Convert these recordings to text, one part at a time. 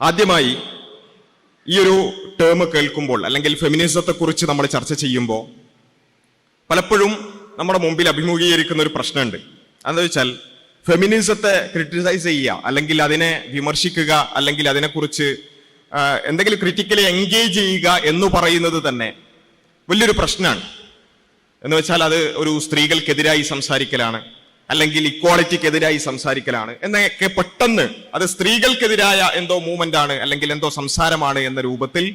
ആദ്യമായി ഈ ഒരു ടേം കേൾക്കുമ്പോൾ അല്ലെങ്കിൽ ഫെമിനിസത്തെ കുറിച്ച് നമ്മൾ ചർച്ച ചെയ്യുമ്പോൾ പലപ്പോഴും നമ്മുടെ മുമ്പിൽ അഭിമുഖീകരിക്കുന്ന ഒരു പ്രശ്നമുണ്ട്. അതെന്താ വെച്ചാൽ ഫെമിനിസത്തെ ക്രിട്ടിസൈസ് ചെയ്യുക, അല്ലെങ്കിൽ അതിനെ വിമർശിക്കുക, അല്ലെങ്കിൽ അതിനെക്കുറിച്ച് എന്തെങ്കിലും ക്രിറ്റിക്കലി എൻഗേജ് ചെയ്യുക എന്ന് പറയുന്നത് തന്നെ വലിയൊരു പ്രശ്നമാണ്. എന്ന് വെച്ചാൽ അത് ഒരു സ്ത്രീകൾക്കെതിരായി സംസാരിക്കലാണ്, അല്ലെങ്കിൽ ഇക്വാളിറ്റിക്കെതിരായി സംസാരിക്കലാണ് എന്നൊക്കെ പെട്ടെന്ന് അത് സ്ത്രീകൾക്കെതിരായ എന്തോ മൂവ്മെന്റ് ആണ്, അല്ലെങ്കിൽ എന്തോ സംസാരമാണ് എന്ന രൂപത്തിൽ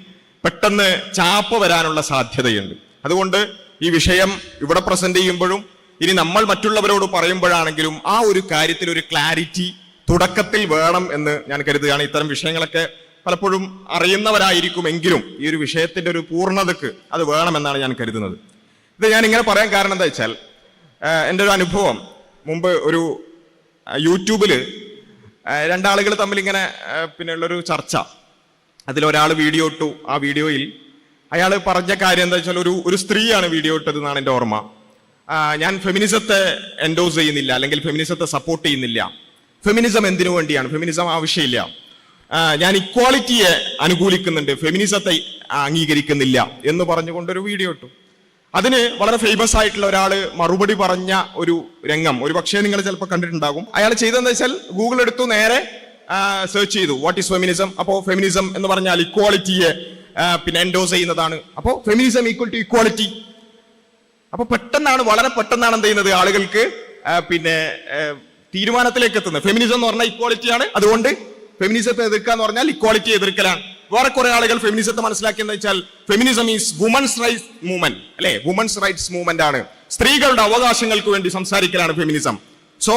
പെട്ടെന്ന് ചാപ്പ വരാനുള്ള സാധ്യതയുണ്ട്. അതുകൊണ്ട് ഈ വിഷയം ഇവിടെ പ്രസന്റ് ചെയ്യുമ്പോഴും ഇനി നമ്മൾ മറ്റുള്ളവരോട് പറയുമ്പോഴാണെങ്കിലും ആ ഒരു കാര്യത്തിൽ ഒരു ക്ലാരിറ്റി തുടക്കത്തിൽ വേണം എന്ന് ഞാൻ കരുതുകയാണ്. ഇത്തരം വിഷയങ്ങളൊക്കെ പലപ്പോഴും അറിയുന്നവരായിരിക്കുമെങ്കിലും ഈ ഒരു വിഷയത്തിന്റെ ഒരു പൂർണ്ണതക്ക് അത് വേണമെന്നാണ് ഞാൻ കരുതുന്നത്. ഇത് ഞാൻ ഇങ്ങനെ പറയാൻ കാരണം എന്താ വെച്ചാൽ എൻ്റെ ഒരു അനുഭവം, മുമ്പ് ഒരു യൂട്യൂബിൽ രണ്ടാളുകൾ തമ്മിൽ ഇങ്ങനെ പിന്നെയുള്ളൊരു ചർച്ച, അതിലൊരാൾ വീഡിയോ ഇട്ടു. ആ വീഡിയോയിൽ അയാൾ പറഞ്ഞ കാര്യം എന്താ വെച്ചാൽ ഒരു സ്ത്രീയാണ് വീഡിയോ ഇട്ടത് എന്നാണ് എൻ്റെ ഓർമ്മ. ഞാൻ ഫെമിനിസത്തെ എൻഡോസ് ചെയ്യുന്നില്ല, അല്ലെങ്കിൽ ഫെമിനിസത്തെ സപ്പോർട്ട് ചെയ്യുന്നില്ല, ഫെമിനിസം എന്തിനു വേണ്ടിയാണ്, ഫെമിനിസം ആവശ്യമില്ല, ഞാൻ ഇക്വാളിറ്റിയെ അനുകൂലിക്കുന്നുണ്ട്, ഫെമിനിസത്തെ അംഗീകരിക്കുന്നില്ല എന്ന് പറഞ്ഞുകൊണ്ടൊരു വീഡിയോ ഇട്ടു. അതിന് വളരെ ഫേമസ് ആയിട്ടുള്ള ഒരാൾ മറുപടി പറഞ്ഞ ഒരു രംഗം ഒരു പക്ഷേ നിങ്ങൾ ചിലപ്പോൾ കണ്ടിട്ടുണ്ടാകും. അയാൾ ചെയ്തതെന്ന് വെച്ചാൽ ഗൂഗിൾ എടുത്തു, നേരെ സെർച്ച് ചെയ്തു വാട്ട് ഈസ് ഫെമിനിസം. അപ്പോൾ ഫെമിനിസം എന്ന് പറഞ്ഞാൽ ഇക്വാളിറ്റിയെ പിന്നെ എൻഡോസ് ചെയ്യുന്നതാണ്. അപ്പോൾ ഫെമിനിസം ഈക്വൽ ടു ഇക്വാളിറ്റി. അപ്പൊ വളരെ പെട്ടെന്നാണ് എന്ത് ചെയ്യുന്നത്, ആളുകൾക്ക് പിന്നെ തീരുമാനത്തിലേക്ക് എത്തുന്നത്. ഫെമിനിസം എന്ന് പറഞ്ഞാൽ ഇക്വാളിറ്റിയാണ്, അതുകൊണ്ട് ഫെമിനിസത്തെ എതിർക്കുക എന്ന് പറഞ്ഞാൽ ഇക്വാളിറ്റി എതിർക്കലാണ്. വേറെ കുറെ ആളുകൾ ഫെമിനിസത്തെ മനസ്സിലാക്കിയെന്ന് വെച്ചാൽ feminism is women's rights movement, അല്ലെ, വുമൻസ് റൈറ്റ്സ് മൂവ്മെന്റ് ആണ്, സ്ത്രീകളുടെ അവകാശങ്ങൾക്ക് വേണ്ടി സംസാരിക്കലാണ് ഫെമിനിസം. സോ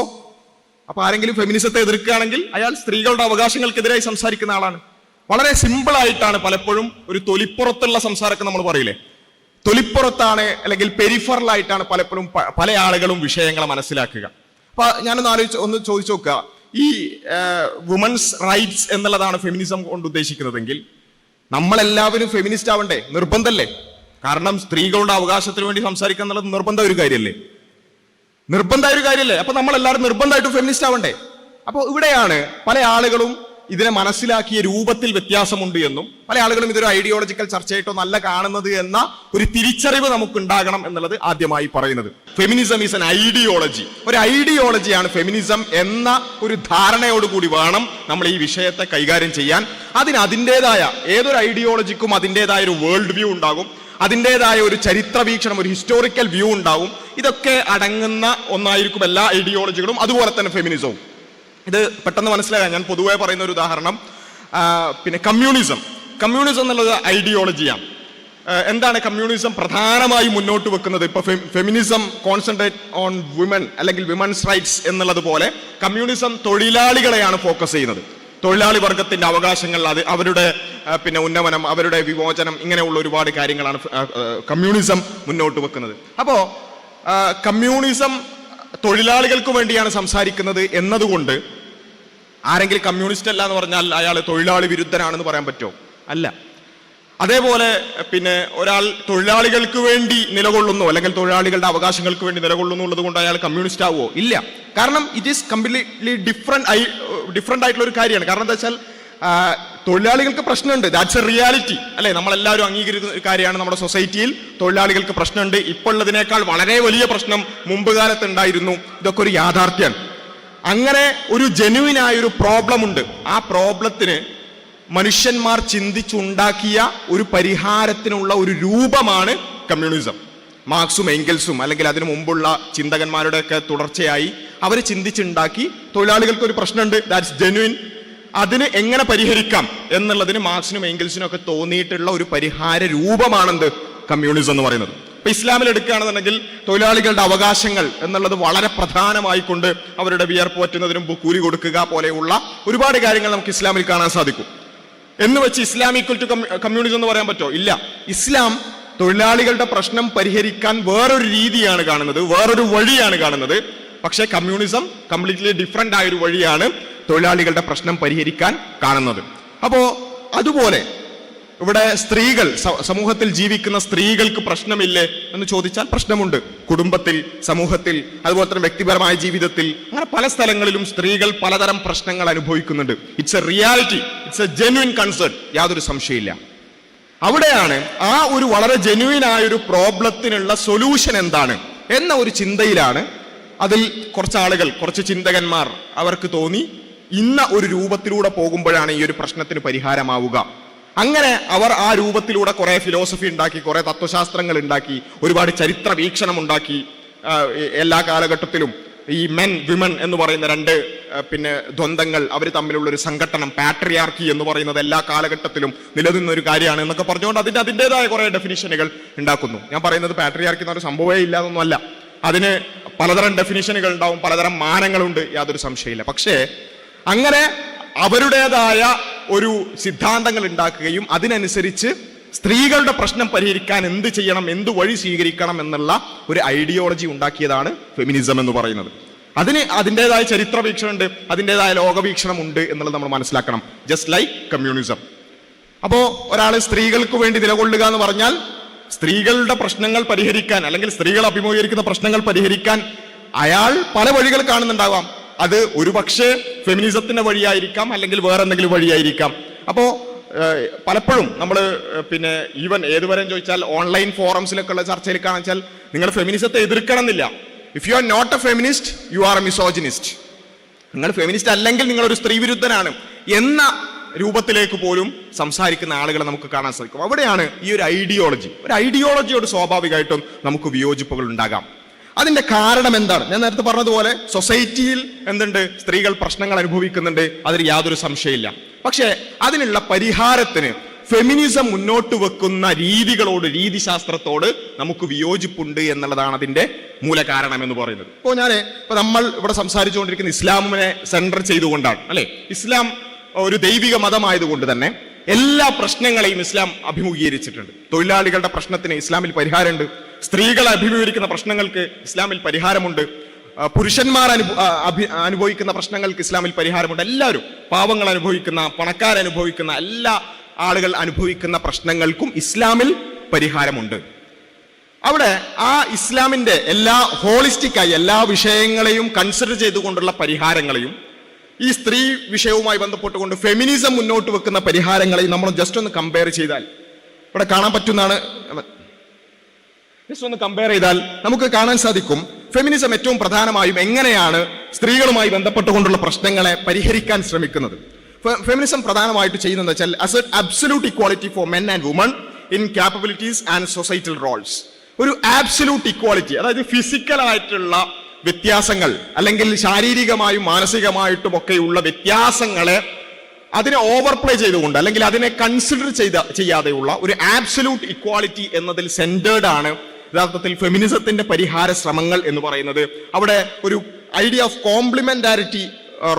അപ്പൊ ആരെങ്കിലും ഫെമിനിസത്തെ എതിർക്കുകയാണെങ്കിൽ അയാൾ സ്ത്രീകളുടെ അവകാശങ്ങൾക്കെതിരായി സംസാരിക്കുന്ന ആളാണ്. വളരെ സിമ്പിൾ ആയിട്ടാണ് പലപ്പോഴും ഒരു തൊലിപ്പുറത്തുള്ള സംസാരമൊക്കെ നമ്മൾ പറയില്ലേ, തൊലിപ്പുറത്താണ് അല്ലെങ്കിൽ പെരിഫറലായിട്ടാണ് പലപ്പോഴും പല ആളുകളും വിഷയങ്ങളെ മനസ്സിലാക്കുക. അപ്പൊ ഞാനൊന്ന് ചോദിച്ചു നോക്കുക, ഈ വുമൻസ് റൈറ്റ്സ് എന്നുള്ളതാണ് ഫെമിനിസം കൊണ്ട് ഉദ്ദേശിക്കുന്നതെങ്കിൽ നമ്മളെല്ലാവരും ഫെമിനിസ്റ്റ് ആവണ്ടേ? നിർബന്ധമല്ലേ? കാരണം സ്ത്രീകളുടെ അവകാശത്തിന് വേണ്ടി സംസാരിക്കുക എന്നുള്ളത് നിർബന്ധമായ ഒരു കാര്യമല്ലേ? അപ്പൊ നമ്മളെല്ലാവരും നിർബന്ധമായിട്ടും ഫെമിനിസ്റ്റ് ആവണ്ടേ? അപ്പോൾ ഇവിടെയാണ് പല ആളുകളും ഇതിനെ മനസ്സിലാക്കിയ രൂപത്തിൽ വ്യത്യാസമുണ്ട് എന്നും പല ആളുകളും ഇതൊരു ഐഡിയോളജിക്കൽ ചർച്ചയായിട്ടോ നല്ല കാണുന്നത് എന്ന ഒരു തിരിച്ചറിവ് നമുക്ക് ഉണ്ടാകണം എന്നുള്ളത് ആദ്യമായി പറയുന്നത്. Feminism is N ideology. ഒരു ഐഡിയോളജിയാണ് ഫെമിനിസം എന്ന ഒരു ധാരണയോടുകൂടി വേണം നമ്മൾ ഈ വിഷയത്തെ കൈകാര്യം ചെയ്യാൻ. അതിൻ്റെതായ ഏതൊരു ഐഡിയോളജിക്കും അതിൻ്റെതായ ഒരു വേൾഡ് വ്യൂ ഉണ്ടാകും, അതിൻ്റെതായ ഒരു ചരിത്ര വീക്ഷണം, ഒരു ഹിസ്റ്റോറിക്കൽ വ്യൂ ഉണ്ടാവും. ഇതൊക്കെ അടങ്ങുന്ന ഒന്നായിരിക്കും എല്ലാ ഐഡിയോളജികളും, അതുപോലെ തന്നെ ഫെമിനിസവും. ഇത് പെട്ടെന്ന് മനസ്സിലാകാൻ ഞാൻ പൊതുവെ പറയുന്ന ഒരു ഉദാഹരണം, പിന്നെ കമ്മ്യൂണിസം എന്നുള്ളത് ഐഡിയോളജിയാണ്. എന്താണ് കമ്മ്യൂണിസം പ്രധാനമായി മുന്നോട്ട് വെക്കുന്നത്? ഇപ്പൊ ഫെമിനിസം കോൺസെൻട്രേറ്റ് ഓൺ വിമൻ അല്ലെങ്കിൽ വിമൻസ് റൈറ്റ്സ് എന്നുള്ളത് പോലെ കമ്മ്യൂണിസം തൊഴിലാളികളെയാണ് ഫോക്കസ് ചെയ്യുന്നത്. തൊഴിലാളി വർഗത്തിന്റെ അവകാശങ്ങൾ, അവരുടെ പിന്നെ ഉന്നമനം, അവരുടെ വിമോചനം, ഇങ്ങനെയുള്ള ഒരുപാട് കാര്യങ്ങളാണ് കമ്മ്യൂണിസം മുന്നോട്ട് വെക്കുന്നത്. അപ്പോ കമ്മ്യൂണിസം തൊഴിലാളികൾക്ക് വേണ്ടിയാണ് സംസാരിക്കുന്നത് എന്നതുകൊണ്ട് ആരെങ്കിലും കമ്മ്യൂണിസ്റ്റ് അല്ല എന്ന് പറഞ്ഞാൽ അയാൾ തൊഴിലാളി വിരുദ്ധനാണെന്ന് പറയാൻ പറ്റുമോ? അല്ല. അതേപോലെ പിന്നെ ഒരാൾ തൊഴിലാളികൾക്ക് വേണ്ടി നിലകൊള്ളുന്നു, അല്ലെങ്കിൽ തൊഴിലാളികളുടെ അവകാശങ്ങൾക്ക് വേണ്ടി നിലകൊള്ളുന്നു ഉള്ളത് കൊണ്ട് അയാൾ കമ്മ്യൂണിസ്റ്റ് ആവുമോ? ഇല്ല. കാരണം ഇറ്റ് ഈസ് കംപ്ലീറ്റ്ലി ഡിഫറെന്റ് ആയിട്ടുള്ള ഒരു കാര്യമാണ്. കാരണം എന്താ വെച്ചാൽ തൊഴിലാളികൾക്ക് പ്രശ്നമുണ്ട്, ദാറ്റ്സ് എ റിയാലിറ്റി, അല്ലെ? നമ്മളെല്ലാവരും അംഗീകരിക്കുന്ന ഒരു കാര്യമാണ്. നമ്മുടെ സൊസൈറ്റിയിൽ തൊഴിലാളികൾക്ക് പ്രശ്നമുണ്ട്. ഇപ്പോൾ ഉള്ളതിനേക്കാൾ വളരെ വലിയ പ്രശ്നം മുമ്പ് കാലത്ത് ഉണ്ടായിരുന്നു. ഇതൊക്കെ ഒരു യാഥാർത്ഥ്യമാണ്. അങ്ങനെ ഒരു ജെന്യുവിനായ ഒരു പ്രോബ്ലം ഉണ്ട്. ആ പ്രോബ്ലത്തിന് മനുഷ്യന്മാർ ചിന്തിച്ചുണ്ടാക്കിയ ഒരു പരിഹാരത്തിനുള്ള ഒരു രൂപമാണ് കമ്മ്യൂണിസം. മാർക്സും എംഗൽസും അല്ലെങ്കിൽ അതിനു മുമ്പുള്ള ചിന്തകന്മാരുടെയൊക്കെ തുടർച്ചയായി അവർ ചിന്തിച്ചുണ്ടാക്കി തൊഴിലാളികൾക്ക് ഒരു പ്രശ്നമുണ്ട്, ദാറ്റ്സ് ജെന്യുവിൻ, അതിന് എങ്ങനെ പരിഹരിക്കാം എന്നുള്ളതിന് മാർക്സിനും എംഗൽസിനും ഒക്കെ തോന്നിയിട്ടുള്ള ഒരു പരിഹാര രൂപമാണെന്ത് കമ്മ്യൂണിസം എന്ന് പറയുന്നത്. ഇപ്പൊ ഇസ്ലാമിൽ എടുക്കുകയാണെന്നുണ്ടെങ്കിൽ തൊഴിലാളികളുടെ അവകാശങ്ങൾ എന്നുള്ളത് വളരെ പ്രധാനമായിക്കൊണ്ട് അവരുടെ വിയർപ്പ് പറ്റുന്നതിനും കൂലി കൊടുക്കുക പോലെയുള്ള ഒരുപാട് കാര്യങ്ങൾ നമുക്ക് ഇസ്ലാമിൽ കാണാൻ സാധിക്കും. എന്ന് വെച്ച് ഇസ്ലാം ഈക്വൽ ടു കമ്മ്യൂണിസം എന്ന് പറയാൻ പറ്റുമോ? ഇല്ല. ഇസ്ലാം തൊഴിലാളികളുടെ പ്രശ്നം പരിഹരിക്കാൻ വേറൊരു രീതിയാണ് കാണുന്നത്, വേറൊരു വഴിയാണ് കാണുന്നത്. പക്ഷേ കമ്മ്യൂണിസം കംപ്ലീറ്റ്ലി ഡിഫറെന്റ് ആയൊരു വഴിയാണ് തൊഴിലാളികളുടെ പ്രശ്നം പരിഹരിക്കാൻ കാണുന്നത്. അപ്പോ അതുപോലെ ഇവിടെ സ്ത്രീകൾ, സമൂഹത്തിൽ ജീവിക്കുന്ന സ്ത്രീകൾക്ക് പ്രശ്നമില്ലേ എന്ന് ചോദിച്ചാൽ പ്രശ്നമുണ്ട്. കുടുംബത്തിൽ, സമൂഹത്തിൽ, അതുപോലെ തന്നെ വ്യക്തിപരമായ ജീവിതത്തിൽ, അങ്ങനെ പല സ്ഥലങ്ങളിലും സ്ത്രീകൾ പലതരം പ്രശ്നങ്ങൾ അനുഭവിക്കുന്നുണ്ട്. It's A reality, it's A genuine concern, യാതൊരു സംശയമില്ല. അവിടെയാണ് ആ ഒരു വളരെ ജെന്യുവൻ ആയ ഒരു പ്രോബ്ലത്തിനുള്ള സൊല്യൂഷൻ എന്താണ് എന്ന ഒരു ചിന്തയിലാണ് അതിൽ കുറച്ച് ആളുകൾ, കുറച്ച് ചിന്തകന്മാർ, അവർക്ക് തോന്നി ഇന്ന ഒരു രൂപത്തിലൂടെ പോകുമ്പോഴാണ് ഈ ഒരു പ്രശ്നത്തിന് പരിഹാരമാവുക. അങ്ങനെ അവർ ആ രൂപത്തിലൂടെ കുറെ ഫിലോസഫി ഉണ്ടാക്കി, കുറെ തത്വശാസ്ത്രങ്ങൾ ഉണ്ടാക്കി, ഒരുപാട് ചരിത്ര വീക്ഷണം ഉണ്ടാക്കി. എല്ലാ കാലഘട്ടത്തിലും ഈ മെൻ വിമൻ എന്ന് പറയുന്ന രണ്ട് ദ്വന്ദ്ങ്ങൾ, അവർ തമ്മിലുള്ള ഒരു സംഘട്ടനം, പാട്രിയാർക്കി എന്ന് പറയുന്നത് എല്ലാ കാലഘട്ടത്തിലും നിലനിന്ന ഒരു കാര്യമാണ് എന്നൊക്കെ പറഞ്ഞുകൊണ്ട് അതിൻ്റെതായ കുറെ ഡെഫിനിഷനുകൾ ഉണ്ടാക്കുന്നു. ഞാൻ പറയുന്നത് പാട്രിയാർക്കി എന്നൊരു സംഭവമേ ഇല്ല എന്നൊന്നുമല്ല. അതിന് പലതരം ഡെഫിനിഷനുകൾ ഉണ്ടാവും, പലതരം മാനങ്ങളുണ്ട്, യാതൊരു സംശയമില്ല. പക്ഷേ അങ്ങനെ അവരുടേതായ ഒരു സിദ്ധാന്തങ്ങൾ ഉണ്ടാക്കുകയും അതിനനുസരിച്ച് സ്ത്രീകളുടെ പ്രശ്നം പരിഹരിക്കാൻ എന്ത് ചെയ്യണം, എന്ത് വഴി സ്വീകരിക്കണം എന്നുള്ള ഒരു ഐഡിയോളജി ഉണ്ടാക്കിയതാണ് ഫെമിനിസം എന്ന് പറയുന്നത്. അതിന് അതിൻ്റെതായ ചരിത്ര വീക്ഷണമുണ്ട്, അതിൻ്റെതായ ലോകവീക്ഷണം ഉണ്ട് എന്നുള്ളത് നമ്മൾ മനസ്സിലാക്കണം. Just like communism. അപ്പോ ഒരാൾ സ്ത്രീകൾക്ക് വേണ്ടി നിലകൊള്ളുക എന്ന് പറഞ്ഞാൽ സ്ത്രീകളുടെ പ്രശ്നങ്ങൾ പരിഹരിക്കാൻ, അല്ലെങ്കിൽ സ്ത്രീകൾ അഭിമുഖീകരിക്കുന്ന പ്രശ്നങ്ങൾ പരിഹരിക്കാൻ അയാൾ പല വഴികൾ കാണുന്നുണ്ടാവാം. അത് ഒരുപക്ഷെ ഫെമിനിസത്തിന്റെ വഴിയായിരിക്കാം, അല്ലെങ്കിൽ വേറെ എന്തെങ്കിലും വഴിയായിരിക്കാം. അപ്പോ പലപ്പോഴും നമ്മൾ ഈവൻ ഏതുവരെ ചോദിച്ചാൽ ഓൺലൈൻ ഫോറംസിലൊക്കെ ഉള്ള ചർച്ചയിൽ കാണിച്ചാൽ നിങ്ങൾ ഫെമിനിസത്തെ എതിർക്കണം എന്നില്ല. If you are not a feminist, you are a misogynist. നിങ്ങൾ ഫെമിനിസ്റ്റ് അല്ലെങ്കിൽ നിങ്ങളൊരു സ്ത്രീ വിരുദ്ധനാണ് എന്ന രൂപത്തിലേക്ക് പോലും സംസാരിക്കുന്ന ആളുകളെ നമുക്ക് കാണാൻ സാധിക്കും. അവിടെയാണ് ഈ ഒരു ഐഡിയോളജിയോട് സ്വാഭാവികമായിട്ടും നമുക്ക് വിയോജിപ്പുകൾ ഉണ്ടാകാം. അതിന്റെ കാരണം എന്താണ്? ഞാൻ നേരത്തെ പറഞ്ഞതുപോലെ സൊസൈറ്റിയിൽ എന്തുണ്ട്, സ്ത്രീകൾ പ്രശ്നങ്ങൾ അനുഭവിക്കുന്നുണ്ട്, അതിൽ യാതൊരു സംശയമില്ല. പക്ഷെ അതിനുള്ള പരിഹാരത്തിന് ഫെമിനിസം മുന്നോട്ട് വെക്കുന്ന രീതികളോട്, രീതിശാസ്ത്രത്തോട് നമുക്ക് വിയോജിപ്പുണ്ട് എന്നുള്ളതാണ് അതിന്റെ മൂലകാരണം എന്ന് പറയുന്നത്. ഇപ്പോൾ നമ്മൾ ഇവിടെ സംസാരിച്ചുകൊണ്ടിരിക്കുന്ന ഇസ്ലാമിനെ സെന്റർ ചെയ്തുകൊണ്ടാണ്, അല്ലെ? ഇസ്ലാം ഒരു ദൈവിക മതമായതുകൊണ്ട് തന്നെ എല്ലാ പ്രശ്നങ്ങളെയും ഇസ്ലാം അഭിമുഖീകരിച്ചിട്ടുണ്ട്. തൊഴിലാളികളുടെ പ്രശ്നത്തിന് ഇസ്ലാമിൽ പരിഹാരമുണ്ട്. സ്ത്രീകൾ അഭിമുഖീകരിക്കുന്ന പ്രശ്നങ്ങൾക്ക് ഇസ്ലാമിൽ പരിഹാരമുണ്ട്. പുരുഷന്മാർ അനുഭവിക്കുന്ന പ്രശ്നങ്ങൾക്ക് ഇസ്ലാമിൽ പരിഹാരമുണ്ട്. എല്ലാവരും, പാവങ്ങൾ അനുഭവിക്കുന്ന, പണക്കാരനുഭവിക്കുന്ന, എല്ലാ ആളുകൾ അനുഭവിക്കുന്ന പ്രശ്നങ്ങൾക്കും ഇസ്ലാമിൽ പരിഹാരമുണ്ട്. അവിടെ ആ ഇസ്ലാമിന്റെ എല്ലാ ഹോളിസ്റ്റിക്കായി എല്ലാ വിഷയങ്ങളെയും കൺസിഡർ ചെയ്തുകൊണ്ടുള്ള പരിഹാരങ്ങളെയും ഈ സ്ത്രീ വിഷയവുമായി ബന്ധപ്പെട്ടുകൊണ്ട് ഫെമിനിസം മുന്നോട്ട് വെക്കുന്ന പരിഹാരങ്ങളെയും നമ്മൾ ജസ്റ്റ് ഒന്ന് കമ്പയർ ചെയ്താൽ ഇവിടെ കാണാൻ പറ്റുന്നതാണ്. ജസ്റ്റ് ഒന്ന് കമ്പയർ ചെയ്താൽ നമുക്ക് കാണാൻ സാധിക്കും ഫെമിനിസം ഏറ്റവും പ്രധാനമായും എങ്ങനെയാണ് സ്ത്രീകളുമായി ബന്ധപ്പെട്ടുകൊണ്ടുള്ള പ്രശ്നങ്ങളെ പരിഹരിക്കാൻ ശ്രമിക്കുന്നത്. ഫെമിനിസം പ്രധാനമായിട്ട് ചെയ്യുന്നത് വെച്ചാൽ assert absolute equality for men and woman in capabilities and societal roles. ഒരു ആബ്സല്യൂട്ട് ഇക്വാലിറ്റി, അതായത് ഫിസിക്കലായിട്ടുള്ള വ്യത്യാസങ്ങൾ, അല്ലെങ്കിൽ ശാരീരികമായും മാനസികമായിട്ടും ഒക്കെയുള്ള വ്യത്യാസങ്ങളെ അതിനെ ഓവർപ്ലേ ചെയ്തുകൊണ്ട്, അല്ലെങ്കിൽ അതിനെ കൺസിഡർ ചെയ്യാതെയുള്ള ഒരു ആബ്സല്യൂട്ട് ഇക്വാലിറ്റി എന്നതിൽ സെന്റേർഡ് ആണ് യഥാർത്ഥത്തിൽ ഫെമിനിസത്തിന്റെ പരിഹാര ശ്രമങ്ങൾ എന്ന് പറയുന്നത്. അവിടെ ഒരു ഐഡിയ ഓഫ് കോംപ്ലിമെന്റാരിറ്റി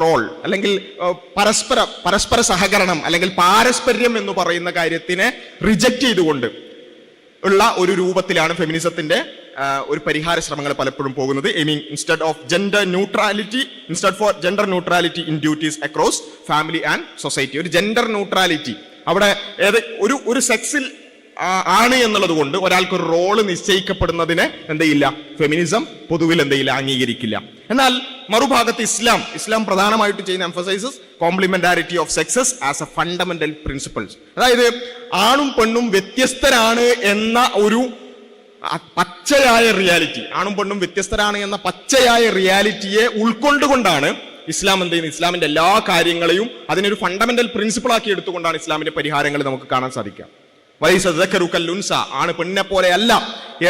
റോൾ, അല്ലെങ്കിൽ പരസ്പര സഹകരണം, അല്ലെങ്കിൽ പാരസ്പര്യം എന്ന് പറയുന്ന കാര്യത്തിനെ റിജക്റ്റ് ചെയ്തുകൊണ്ട് ഉള്ള ഒരു രൂപത്തിലാണ് ഫെമിനിസത്തിന്റെ ഒരു പരിഹാര ശ്രമങ്ങൾ പലപ്പോഴും പോകുന്നത്. Instead four gender neutrality in duties across family and society. ഒരു ജെൻഡർ ന്യൂട്രാലിറ്റി അവിടെ ഒരു സെക്സിൽ ആണ് എന്നുള്ളത് കൊണ്ട് ഒരാൾക്ക് ഒരു റോള് നിശ്ചയിക്കപ്പെടുന്നതിനെ എന്തെയില്ല, ഫെമിനിസം പൊതുവിൽ എന്തെയില്ല, അംഗീകരിക്കില്ല. എന്നാൽ മറുഭാഗത്ത് ഇസ്ലാം പ്രധാനമായിട്ട് ചെയ്യുന്ന emphasises complementarity of sexes as a fundamental principles. അതായത് ആണും പെണ്ണും വ്യത്യസ്തരാണ് എന്ന ഒരു പച്ചയായ റിയാലിറ്റി, ആണും പെണ്ണും വ്യത്യസ്തരാണ് എന്ന പച്ചയായ റിയാലിറ്റിയെ ഉൾക്കൊണ്ടുകൊണ്ടാണ് ഇസ്ലാം എന്ത് ചെയ്യുന്നത്, ഇസ്ലാമിന്റെ എല്ലാ കാര്യങ്ങളെയും അതിനൊരു ഫണ്ടമെന്റൽ പ്രിൻസിപ്പിൾ ആക്കി എടുത്തുകൊണ്ടാണ് ഇസ്ലാമിന്റെ പരിഹാരങ്ങൾ നമുക്ക് കാണാൻ സാധിക്കുക. ആണ് പെണ്ണിനെ പോലെ അല്ല